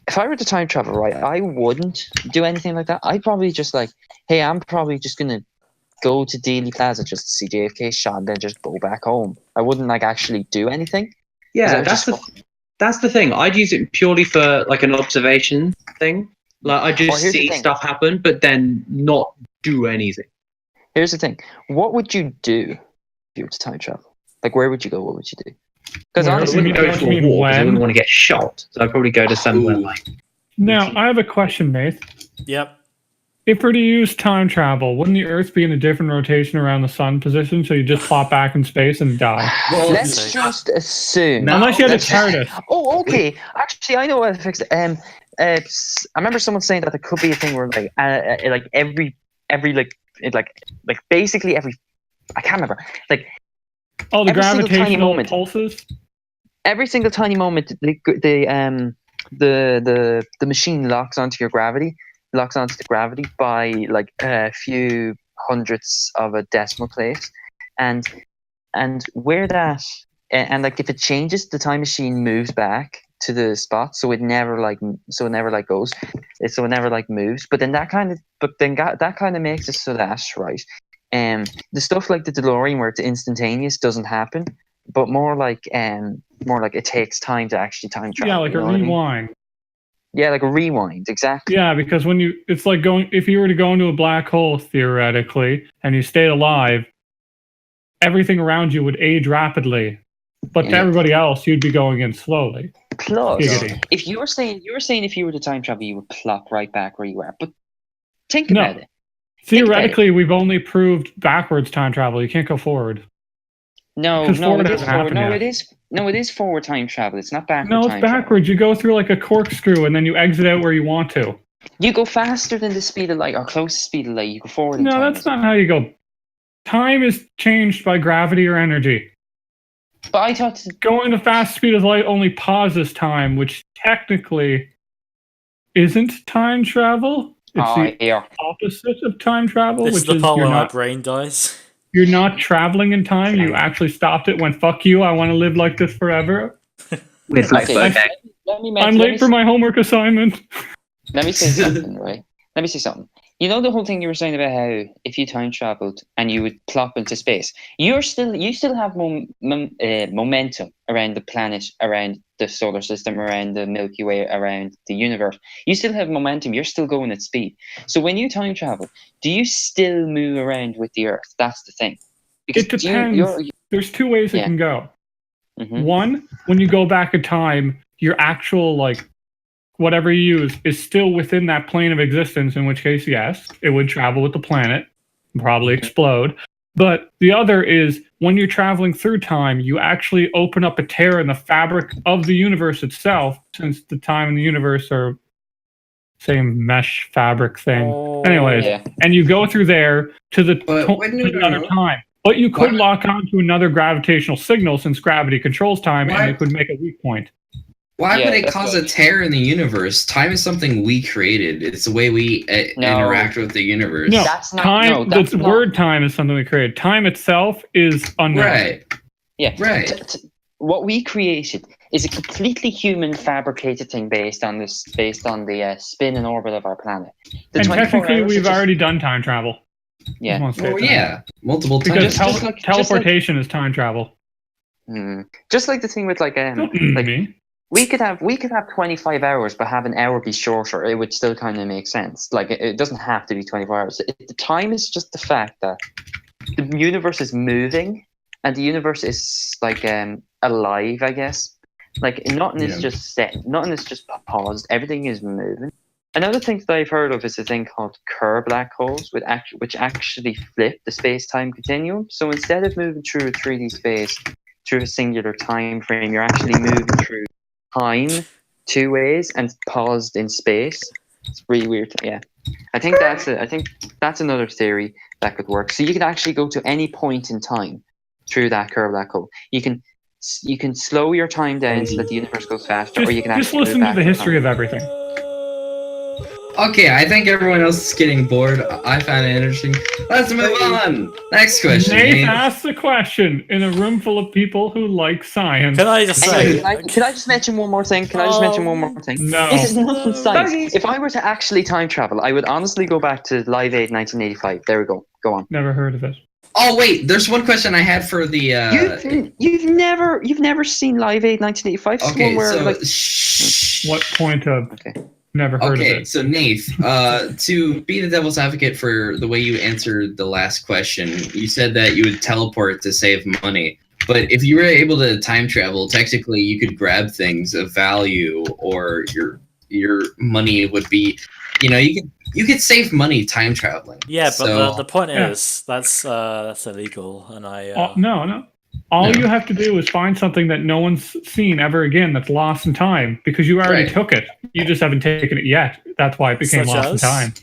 If I were to time travel, right, I wouldn't do anything like that. I'd probably just like, hey, I'm probably just gonna go to Dealey Plaza just to see JFK shot and then just go back home. I wouldn't like actually do anything. Yeah, Is that that's the thing. I'd use it purely for like an observation thing. Like I Well, just here's the see thing. stuff happen, but then not do anything. Here's the thing: what would you do if you were to time travel? Like, where would you go? What would you do? Because Where I would honestly, you wouldn't go what to do you a mean, war because I when? wouldn't want to get shot. So I'd probably go to somewhere Ooh. like. Now, I have a question, Nate. Yep. If we're to use time travel, wouldn't the Earth be in a different rotation around the sun position, so you just plop back in space and die? Well, Let's just assume. No, Unless you had a that's- TARDIS. Oh, okay. Actually, I know what to fix it. I remember someone saying that there could be a thing where like every basically every, I can't remember, like Oh, the every single tiny gravitational moment. pulses? every single tiny moment the machine locks onto the gravity by like a few hundredths of a decimal place, and where that and like if it changes, the time machine moves back to the spot, so it never goes, so it never like moves. But then that kind of makes it so that, right, the stuff like the DeLorean where it's instantaneous doesn't happen, but more like it takes time to actually time travel. Yeah, like you a know what I mean? rewind. Yeah, like a rewind, exactly. Yeah, because it's like if you were to go into a black hole theoretically and you stayed alive, everything around you would age rapidly, but to Yeah. everybody else, you'd be going in slowly. Plus, Giggity. if you were saying if you were to time travel, you would plop right back where you were. But think No. about it. Theoretically, we've only proved backwards time travel. You can't go forward. No, Because forward it is hasn't forward. happened yet. It is forward time travel. It's not backward. No, it's time backwards. You go through like a corkscrew and then you exit out where you want to. Travel. You go faster than the speed of light, or close to the speed of light. You go forward in No, time. that's not how you go. Time is changed by gravity or energy. But I thought Going the fast speed of light only pauses time, which technically isn't time travel. It's the yeah. opposite of time travel, This is which the is part where my not, brain dies. you're not traveling in time. You actually stopped it, went, fuck you, I want to live like this forever. With Okay, I'm late for my homework assignment. Let me say something, right? Let me say something. You know the whole thing you were saying about how if you time traveled and you would plop into space, you still have momentum around the planet, around the solar system, around the Milky Way, around the universe. You still have momentum. You're still going at speed. So when you time travel, do you still move around with the Earth? That's the thing. It depends. There's two ways it can go. Mm-hmm. One, when you go back in time, your actual, like, whatever you use is still within that plane of existence, in which case, yes, it would travel with the planet and probably explode. But the other is when you're traveling through time, you actually open up a tear in the fabric of the universe itself, since the time and the universe are same mesh fabric thing. Anyways, and you go through there to another time. But you could lock on to another gravitational signal, since gravity controls time, and it could make a weak point. Why would it cause a tear in the universe? Time is something we created. It's the way we interact with the universe. No, the word time is something we created. Time itself is unknown. Right. Yeah. Right. What we created is a completely human fabricated thing based on the spin and orbit of our planet. And technically, we've already done time travel. Yeah. Well, yeah. Multiple times. Because teleportation is time travel. Just like the thing with we could have 25 hours, but have an hour be shorter. It would still kind of make sense. Like it doesn't have to be 24 hours. The time is just the fact that the universe is moving, and the universe is like alive, I guess. Like nothing is just set. Nothing is just paused. Everything is moving. Another thing that I've heard of is a thing called Kerr black holes, which actually flip the space-time continuum. So instead of moving through a 3D space through a singular time frame, you're actually moving through time two ways and paused in space. It's really weird. Yeah, I think that's another theory that could work. So you can actually go to any point in time through that Kerr black hole. You can slow your time down so that the universe goes faster, or you can actually listen to the history of everything. Okay, I think everyone else is getting bored. I found it interesting. Let's move on. Next question. Nate asked the question in a room full of people who like science. Can I just say? Can I just mention one more thing? No. This is nothing science. If I were to actually time travel, I would honestly go back to Live Aid 1985. There we go. Go on. Never heard of it. Oh wait, there's one question I had for the. You've never seen Live Aid 1985? Okay, what point of? Okay. Never heard of it. Okay, so Nath, to be the devil's advocate for the way you answered the last question, you said that you would teleport to save money. But if you were able to time travel, technically you could grab things of value, or your money would be you could save money time traveling. Yeah, but so, the point is that's illegal, and I. No. All you have to do is find something that no one's seen ever again that's lost in time because you already took it. You just haven't taken it yet. That's why it became lost in time.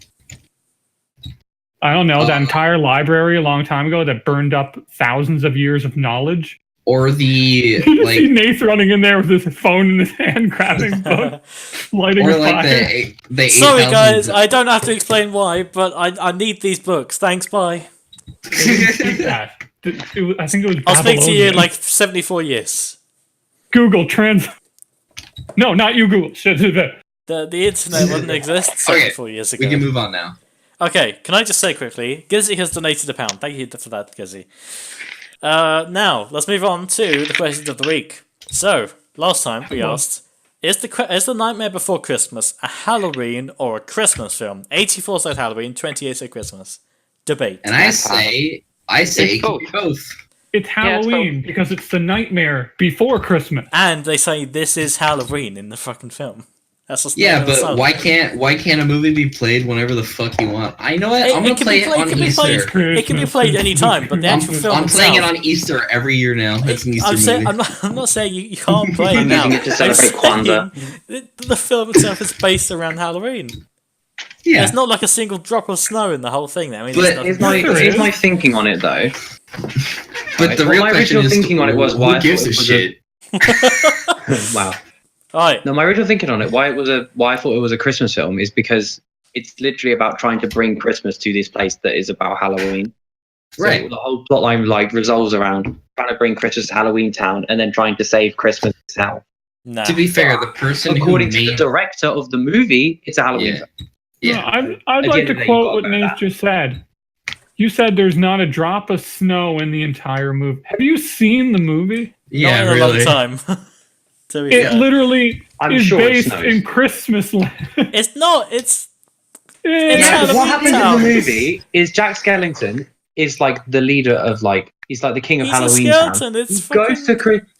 I don't know, that entire library a long time ago that burned up thousands of years of knowledge. Or the you see Nath running in there with his phone in his hand, grabbing book, lighting a fire. Sorry, guys, I don't have to explain why, but I need these books. Thanks, bye. I think it was. I'll speak to you in like 74 years. Google Trans. No, not you, Google. The internet wouldn't exist 74 years ago. We can move on now. Okay, can I just say quickly, Gizzy has donated £1. Thank you for that, Gizzy. Now, let's move on to the questions of the week. So, last time we asked, is The Nightmare Before Christmas a Halloween or a Christmas film? 84 said Halloween, 28 said Christmas. Debate. And I say it can be both. It's Halloween because it's the nightmare before Christmas. And they say this is Halloween in the fucking film. That's just but why can't a movie be played whenever the fuck you want? I know it. I'm gonna play it on Easter. It can be played anytime, but the actual film I'm playing it on Easter every year now. It's an Easter movie. I'm not saying you can't play it now. I'm using it to celebrate Kwanzaa. The film itself is based around Halloween. Yeah. There's not like a single drop of snow in the whole thing. I mean, here's my thinking on it though. But the real question is, thinking on it was why who gives a shit? Wow. Right. No, my original thinking on it, why I thought it was a Christmas film, is because it's literally about trying to bring Christmas to this place that is about Halloween. Right. So the whole plotline resolves around trying to bring Christmas to Halloween Town and then trying to save Christmas itself. Nah. To be fair, the person according to the director of the movie, it's a Halloween film. Yeah. No, I'd like to quote what Nate just said. You said there's not a drop of snow in the entire movie. Have you seen the movie? Yeah, not in really. a long time. It literally is based in Christmas land. It's not. It's what happens in the movie is Jack Skellington is like the leader of he's like the king of Halloween Town.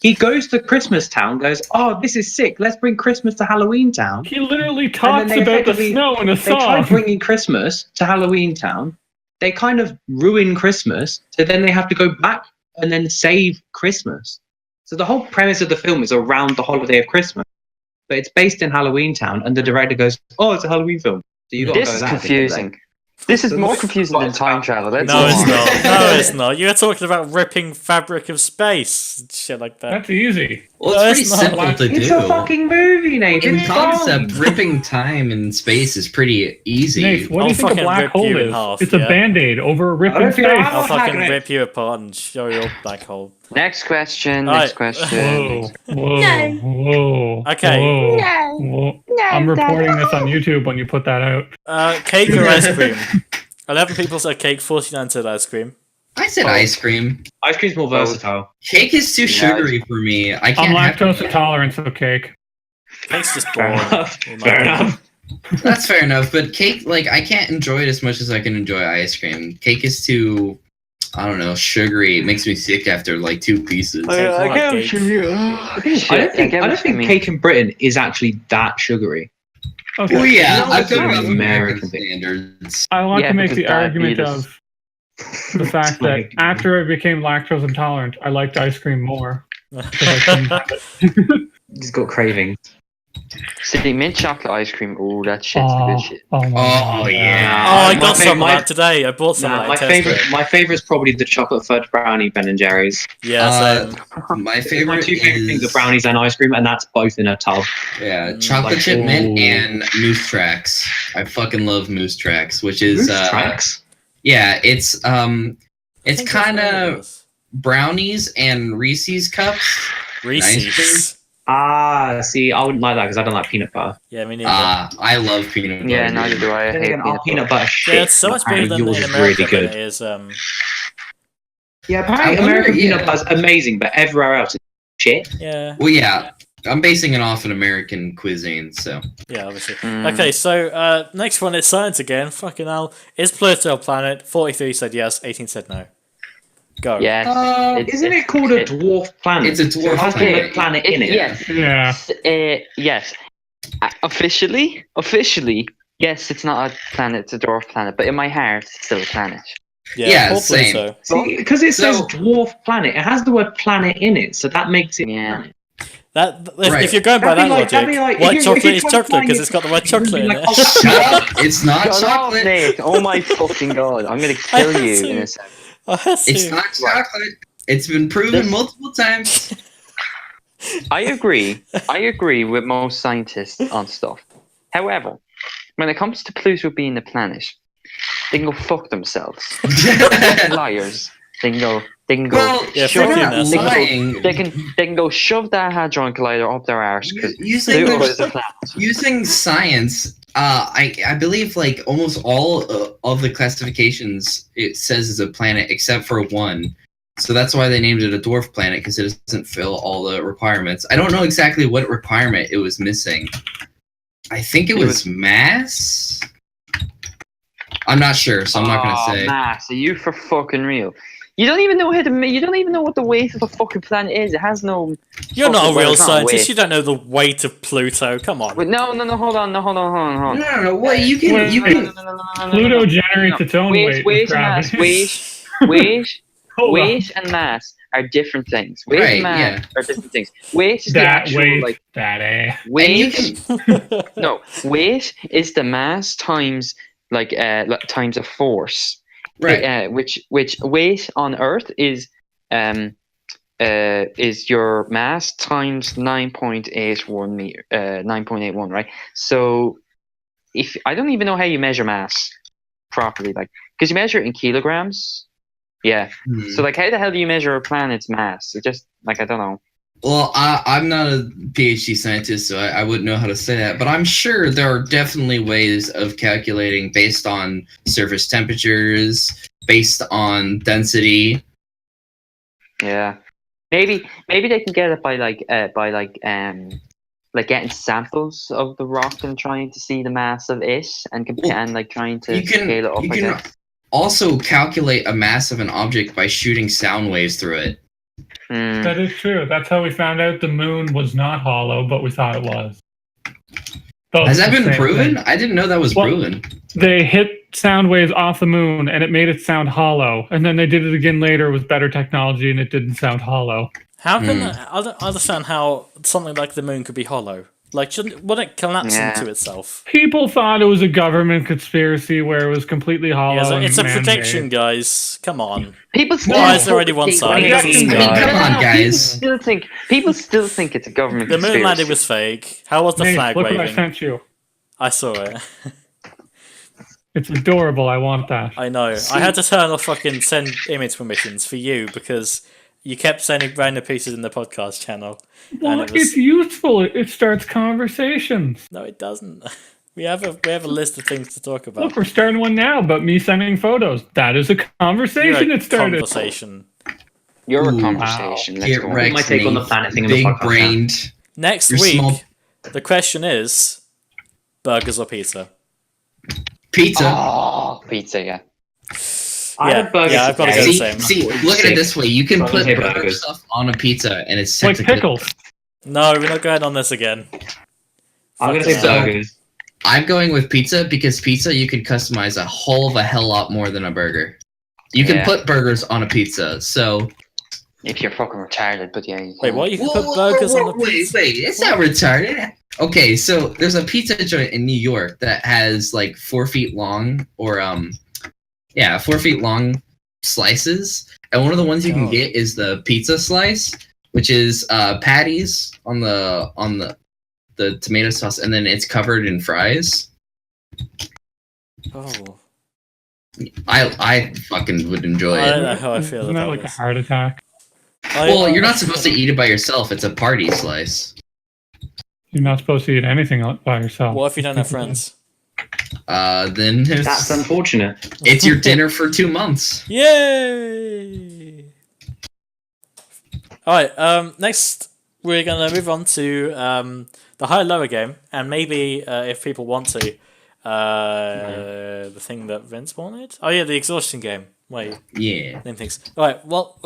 He goes to Christmas Town, goes, oh, this is sick. Let's bring Christmas to Halloween Town. He literally talks about the snow in a song. They try bringing Christmas to Halloween Town. They kind of ruin Christmas, so then they have to go back and then save Christmas. So the whole premise of the film is around the holiday of Christmas, but it's based in Halloween Town, and the director goes, "Oh, it's a Halloween film." So you got this is confusing. This is more confusing than time travel. No, it's not. No, it's not. You're talking about ripping fabric of space and shit like that. That's easy. Well, it's pretty simple to do. It's a fucking movie, Nate. In concept, ripping time and space is pretty easy. Nate, what do you think a black hole is? It's a band-aid over a rip in space. I'll fucking rip you apart and show your black hole. Next question. Next question. Whoa. Okay. Whoa. I'm reporting this on YouTube when you put that out. Cake or ice cream? 11 people said cake, 49 said ice cream. I said ice cream. Ice cream's more versatile. Cake is too sugary for me. I can't. I'm lactose intolerant, so cake. Cake's just boring. Fair enough. That's fair enough, but cake, I can't enjoy it as much as I can enjoy ice cream. Cake is too, I don't know, sugary. It makes me sick after 2 pieces. I don't think cake in Britain is actually that sugary. Okay. Well, yeah, I think think about American standards. I want to make the argument of the fact that after I became lactose intolerant, I liked ice cream more. He's got cravings. See, mint chocolate ice cream. Oh, that shit's good shit. Oh yeah. Oh, I got some of that today. I bought some. My favorite is probably the chocolate fudge brownie Ben and Jerry's. Yeah, my favorite. My two favorite things are brownies and ice cream, and that's both in a tub. Yeah, chocolate chip mint and Moose Tracks. I fucking love Moose Tracks, which is Moose Tracks. Yeah, it's kind of brownies and Reese's cups. Reese's. See, I wouldn't like that because I don't like peanut butter. Yeah, me neither. I love peanut butter. Yeah, neither do I. I hate peanut butter shit. Yeah, it's so much better than in America than it is. Yeah, apparently American peanut butter's amazing, but everywhere else it's shit. Yeah. Well, yeah, I'm basing it off an American cuisine, so. Yeah, obviously. Okay, so next one is science again. Fucking hell. Is Pluto a planet? 43 said yes, 18 said no. Go. Yes. Isn't it called a dwarf planet? It's a dwarf planet in it. Yes. Yeah. Yes. Officially, Yes, it's not a planet; it's a dwarf planet. But in my heart, it's still a planet. Yeah, poor same. Pluto. See, because it says So- dwarf planet, it has the word planet in it, so that makes it Yeah. planet. If you're going by that That'd be logic, like, white if chocolate you're is trying to chocolate find because your it's got the word planet, chocolate in you'd it. be like, oh, Shut up! It's not Shut up, chocolate. Nate. Oh my fucking god! I'm gonna kill you in a second. It's not chocolate. It's been proven This- multiple times. I agree. I agree with most scientists on stuff. However, when it comes to Pluto being a planet, they can go fuck themselves. Liars. They can go. Well, Yeah, they're fuck you, not NASA. lying. They can go shove that hadron collider up their arse because Using Pluto is a planet. using science, I believe like almost all of the classifications it says is a planet except for one. So that's why they named it a dwarf planet because it doesn't fill all the requirements. I don't know exactly what requirement it was missing. I think it was mass. I'm not sure, so I'm not gonna say. Mass, are you for fucking real? You don't even know how to. You don't even know what the weight of a fucking planet is. It has no. You're not a well, real it's not scientist. weight. You don't know the weight of Pluto. Come on. Wait, no, hold on. No. What you can Wait, you can. Pluto generates its own weight. with Weight and mass. gravity. Weight, weight and mass are different things. Weight Right, and mass are different things. Weight is the That actual weight, like that eh. weight. No, weight is the mass times times a force. Right. Which weight on Earth is your mass times 9.81 meter 9.81, right? So if I don't even know how you measure mass properly, like because you measure it in kilograms. Yeah. So like how the hell do you measure a planet's mass? It just like I don't know. Well, I'm not a PhD scientist, so I wouldn't know how to say that. But I'm sure there are definitely ways of calculating based on surface temperatures, based on density. Yeah. Maybe they can get it by getting samples of the rock and trying to see the mass of it and compare and like trying to scale it up. You can also calculate a mass of an object by shooting sound waves through it. That is true. That's how we found out the moon was not hollow, but we thought it was. Both Has that the been same proven? thing. I didn't know that was proven. They hit sound waves off the moon and it made it sound hollow. And then they did it again later with better technology and it didn't sound hollow. How can I don't understand how something like the moon could be hollow? Like, wouldn't it collapse into itself? People thought it was a government conspiracy where it was completely hollow. Yeah, so it's a man-made. prediction, guys. Come on. People still Why is there already one side? I mean, come on, guys. People still think it's a government The moon conspiracy. landing was fake. How was the Nate, flag look what I waving? sent you. I saw it. It's adorable. I want that. I know. I had to turn off fucking send image permissions for you because you kept sending random pieces in the podcast channel. Well, and it was... it's useful. It starts conversations. No, it doesn't. We have a list of things to talk about. Look, we're starting one now about me sending photos. That is a conversation. You're a It started. conversation. You're a Ooh, conversation. Let's Get go. wrecked, My take on the Nate. planet thing in the Big podcast, brained. Next You're week, small. the question is burgers or pizza? Pizza. Oh, pizza, yeah. I had burgers I've got to go today. the same. See, look at it this way. You can Probably put say burger burgers. stuff on a pizza and it's Like technically- pickles. No, we're not going on this again. I'm going to say Fucking hell. burgers. I'm going with pizza because pizza you can customize a whole of a hell lot more than a burger. You can Yeah. put burgers on a pizza, so If you're fucking retarded, but yeah. You Wait, can. what? You can put burgers on the wait, pizza? wait, it's not retarded. Okay, so there's a pizza joint in New York that has like 4 feet long or 4 feet long slices, and one of the ones you can God. get is the pizza slice, which is patties on the tomato sauce, and then it's covered in fries. Oh, I fucking would enjoy I don't it. know how I feel Isn't that about like a this. heart attack? Well, you're not supposed to eat it by yourself. It's a party slice. You're not supposed to eat anything by yourself. What if you don't have friends? Then That's unfortunate. it's your dinner for 2 months. Yay! Alright, next we're going to move on to the high-lower game, and maybe if people want to, the thing that Vince wanted? Oh yeah, the exhaustion game. Wait, Yeah. name things. Alright, well,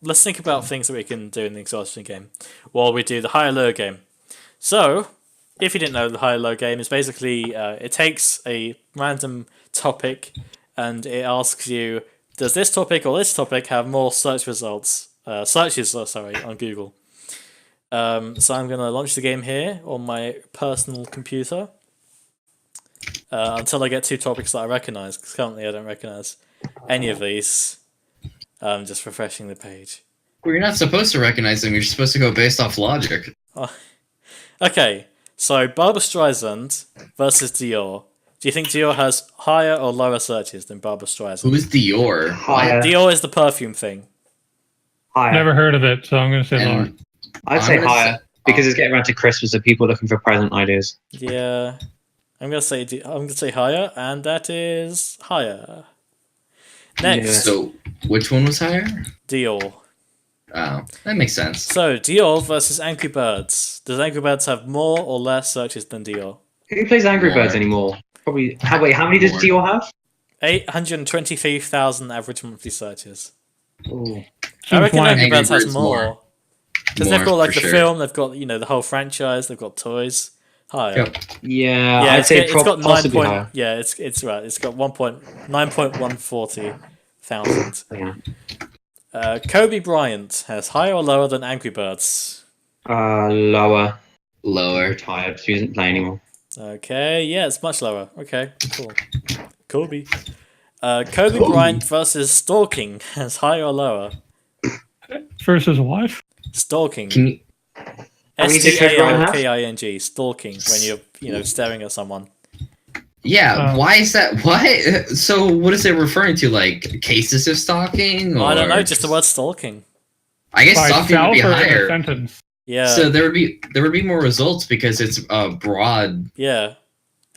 let's think about things that we can do in the exhaustion game while we do the high-lower game. So, if you didn't know, the high-low game is basically it takes a random topic and it asks you, does this topic or this topic have more search results? Searches, on Google. So I'm going to launch the game here on my personal computer until I get 2 topics that I recognise, because currently I don't recognise any of these. Just refreshing the page. Well, you're not supposed to recognize them. You're supposed to go based off logic. Oh. Okay, so Barbra Streisand versus Dior. Do you think Dior has higher or lower searches than Barbra Streisand? Who's Dior? Higher. Dior is the perfume thing. Higher. Never heard of it, so I'm going to say lower. I'd say higher because it's getting around to Christmas and people looking for present ideas. Yeah, I'm gonna say higher, and that is higher. Next, Yeah. So, which one was higher? Dior. Oh, that makes sense. So Dior versus Angry Birds. Does Angry Birds have more or less searches than Dior? Who plays Angry More. Birds anymore? Probably. How many does More. Dior have? 823,000 average monthly searches. Ooh. I reckon why Angry Angry Birds has Birds more. Because they've More, got like for the sure. film, they've got the whole franchise, they've got toys. Higher. Yep. Yeah, Yeah, I'd say it's got 9 possibly point. higher. Yeah, it's right. It's got 9.140 thousand. Yeah. Kobe Bryant has higher or lower than Angry Birds. Lower. Lower. Retired. She doesn't play anymore. Okay, yeah, it's much lower. Okay, cool. Kobe. Kobe Bryant versus stalking has higher or lower. Versus what? Stalking. Can you, STALKING. Stalking. When you're staring at someone. yeah, why is that? Why? So, what is it referring to? Like cases of stalking? Or I don't know. Just the word stalking. I guess By stalking would be self or in a higher. sentence? Yeah. So there would be more results because it's broad. Yeah.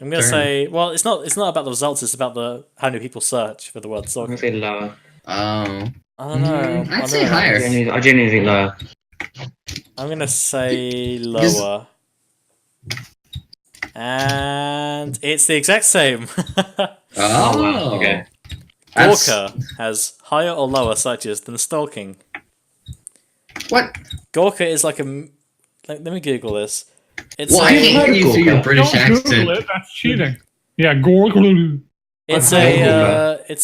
I'm gonna Turn. say. Well, it's not about the results. It's about how many people search for the word I'm stalking. gonna say lower. Oh, I don't know. I'd say higher. I genuinely think lower. I'm gonna say lower. And it's the exact same. Oh, wow, okay. That's- Gorka has higher or lower searches than stalking. What? Gorka is like a. Let me Google this. It's Well, I a. can't hear you through your British Don't accent. Google it. That's cheating. Yeah, Google. It's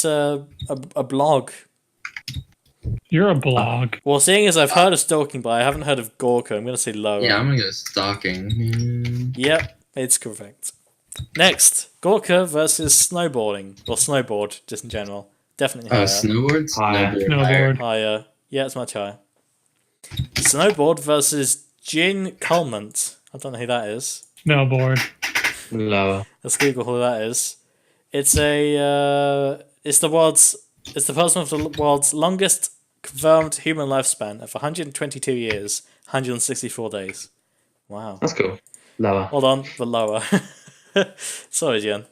a blog. You're a blog. Well, seeing as I've heard of stalking, but I haven't heard of Gorka, I'm gonna say lower. Yeah, I'm gonna go stalking. Yep, it's correct. Next, Gorka versus snowboarding or snowboard, just in general. Definitely higher. Snowboard? Higher. Snowboard. Higher. Yeah, it's much higher. Snowboard versus Gin Coleman. I don't know who that is. Snowboard. Lower. Let's Google who that is. It's the person with the world's longest confirmed human lifespan of 122 years, 164 days. Wow. That's cool. Lower. Hold on, the lower. Sorry, Jen.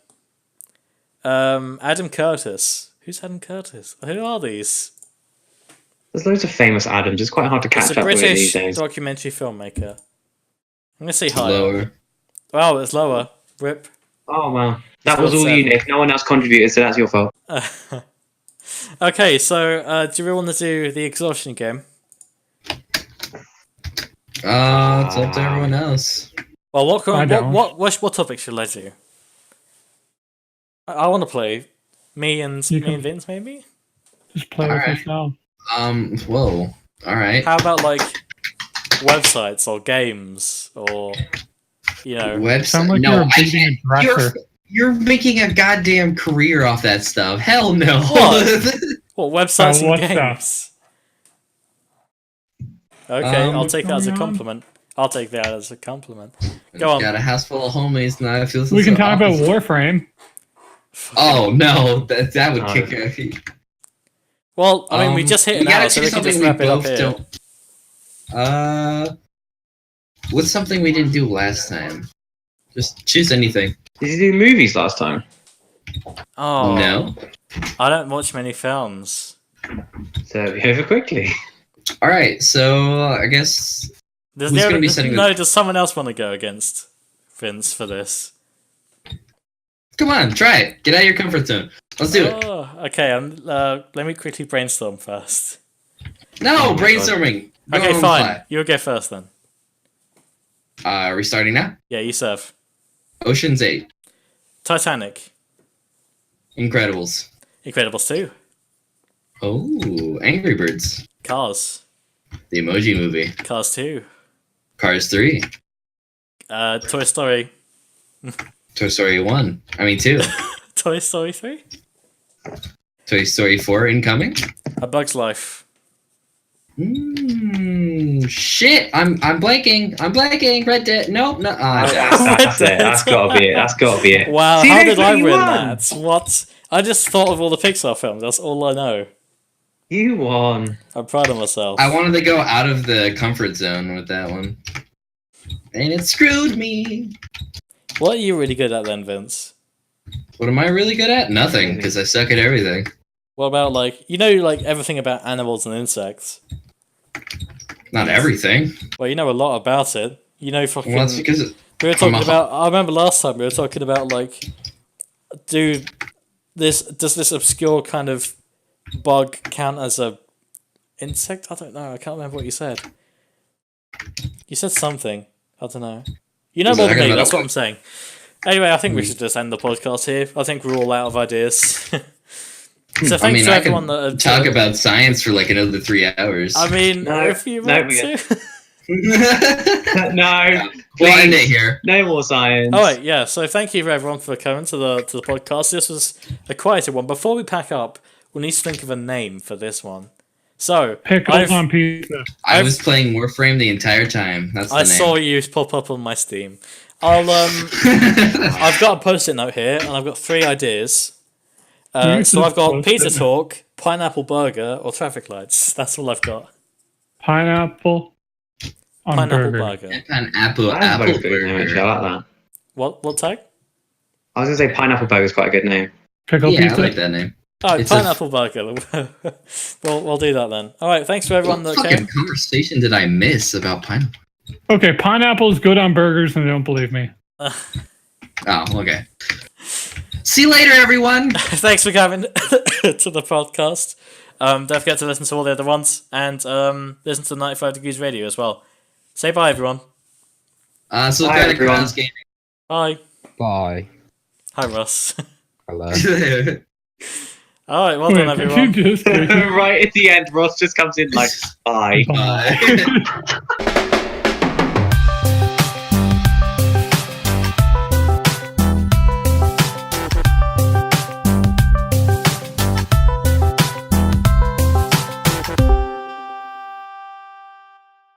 Adam Curtis. Who's Adam Curtis? Who are these? There's loads of famous Adams. It's quite hard to It's catch a up with these British days. documentary filmmaker. I'm gonna say higher. Lower. Oh, it's lower. Rip. Oh wow. That was It's all got you, 7. Nick. No one else contributed, so that's your fault. Okay, so do we want to do the exhaustion game? It's up to everyone else. Well, I don't. what topic should I do? I want to play. Me and Vince, maybe. Just play with Alright. yourself. Whoa. All right. How about like websites or games or Website. Sound like no, you're I beating can't. a dresser. You're making a goddamn career off that stuff. Hell no. what websites and what's games? Okay, I'll what's take that as a going on? compliment. I'll take that as a compliment. Go on. Got a house full of homies now. I feel We can so talk about awful. Warframe. Oh no, that would kick a. Well, I mean, we just hit we an gotta hour, so we choose can just something wrap it up both here. don't. What's something we didn't do last time? Just choose anything. Did you do movies last time? Oh No. I don't watch many films. So over quickly. All right, so I guess Does Who's gonna be setting does someone else want to go against Vince for this? come on, try it. Get out of your comfort zone. Let's do it. Oh, okay. Let me quickly brainstorm first. No, Oh my brainstorming. Go Okay, on fine. fly. You'll go first then. Are we starting now? Yeah, you serve. Ocean's 8. Titanic. Incredibles. Incredibles 2. Oh, Angry Birds. Cars. The Emoji Movie. Cars 2. Cars 3. Toy Story. Toy Story 1. I mean 2. Toy Story 3. Toy Story 4 incoming. A Bug's Life. Shit. I'm blanking. Red Dead. Nope. No. That's it. That's gotta be it. That's gotta be it. Wow, See, how Nathan, did I you win won. that? What? I just thought of all the Pixar films. That's all I know. You won. I'm proud of myself. I wanted to go out of the comfort zone with that one. And it screwed me. What are you really good at then, Vince? What am I really good at? Nothing, because I suck at everything. What about, like, you know, like, everything about animals and insects? Not everything. Well, you know a lot about it. You know fucking... Well, that's because we were talking about... I remember last time we were talking about, like... Does this obscure kind of bug count as a insect? I don't know. I can't remember what you said. You said something. I don't know. You know more than me. That's what I'm saying. Anyway, I think we should just end the podcast here. I think we're all out of ideas. So thanks to everyone that talk about science for like another 3 hours. I mean, if you want to. No. We'll end it here. No more science. All right, yeah. So thank you for everyone for coming to the podcast. This was a quieter one. Before we pack up, we need to think of a name for this one. So Pickles on pizza. I was playing Warframe the entire time. That's the name. I saw you pop up on my Steam. I've got a post-it note here, and I've got 3 ideas. So I've got pizza talk, pineapple burger, or traffic lights. That's all I've got. Pineapple Pineapple burger. burger. Apple Actually, burger. I like that. What tag? I was gonna say pineapple burger is quite a good name. Pickle Yeah, I pizza. like that name. Oh, It's pineapple burger. We'll do that then. All right, thanks for everyone What that fucking came. conversation did I miss about pineapple? Okay, pineapple is good on burgers, and they don't believe me. Oh, okay. See you later, everyone. Thanks for coming to the podcast. Don't forget to listen to all the other ones and listen to 95 Degrees Radio as well. Say bye, everyone. Subscribe to Grounds Gaming. Bye. Bye. Hi, Ross. Hello. All right, well done, everyone. Just Right at the end, Ross just comes in like, bye. Bye.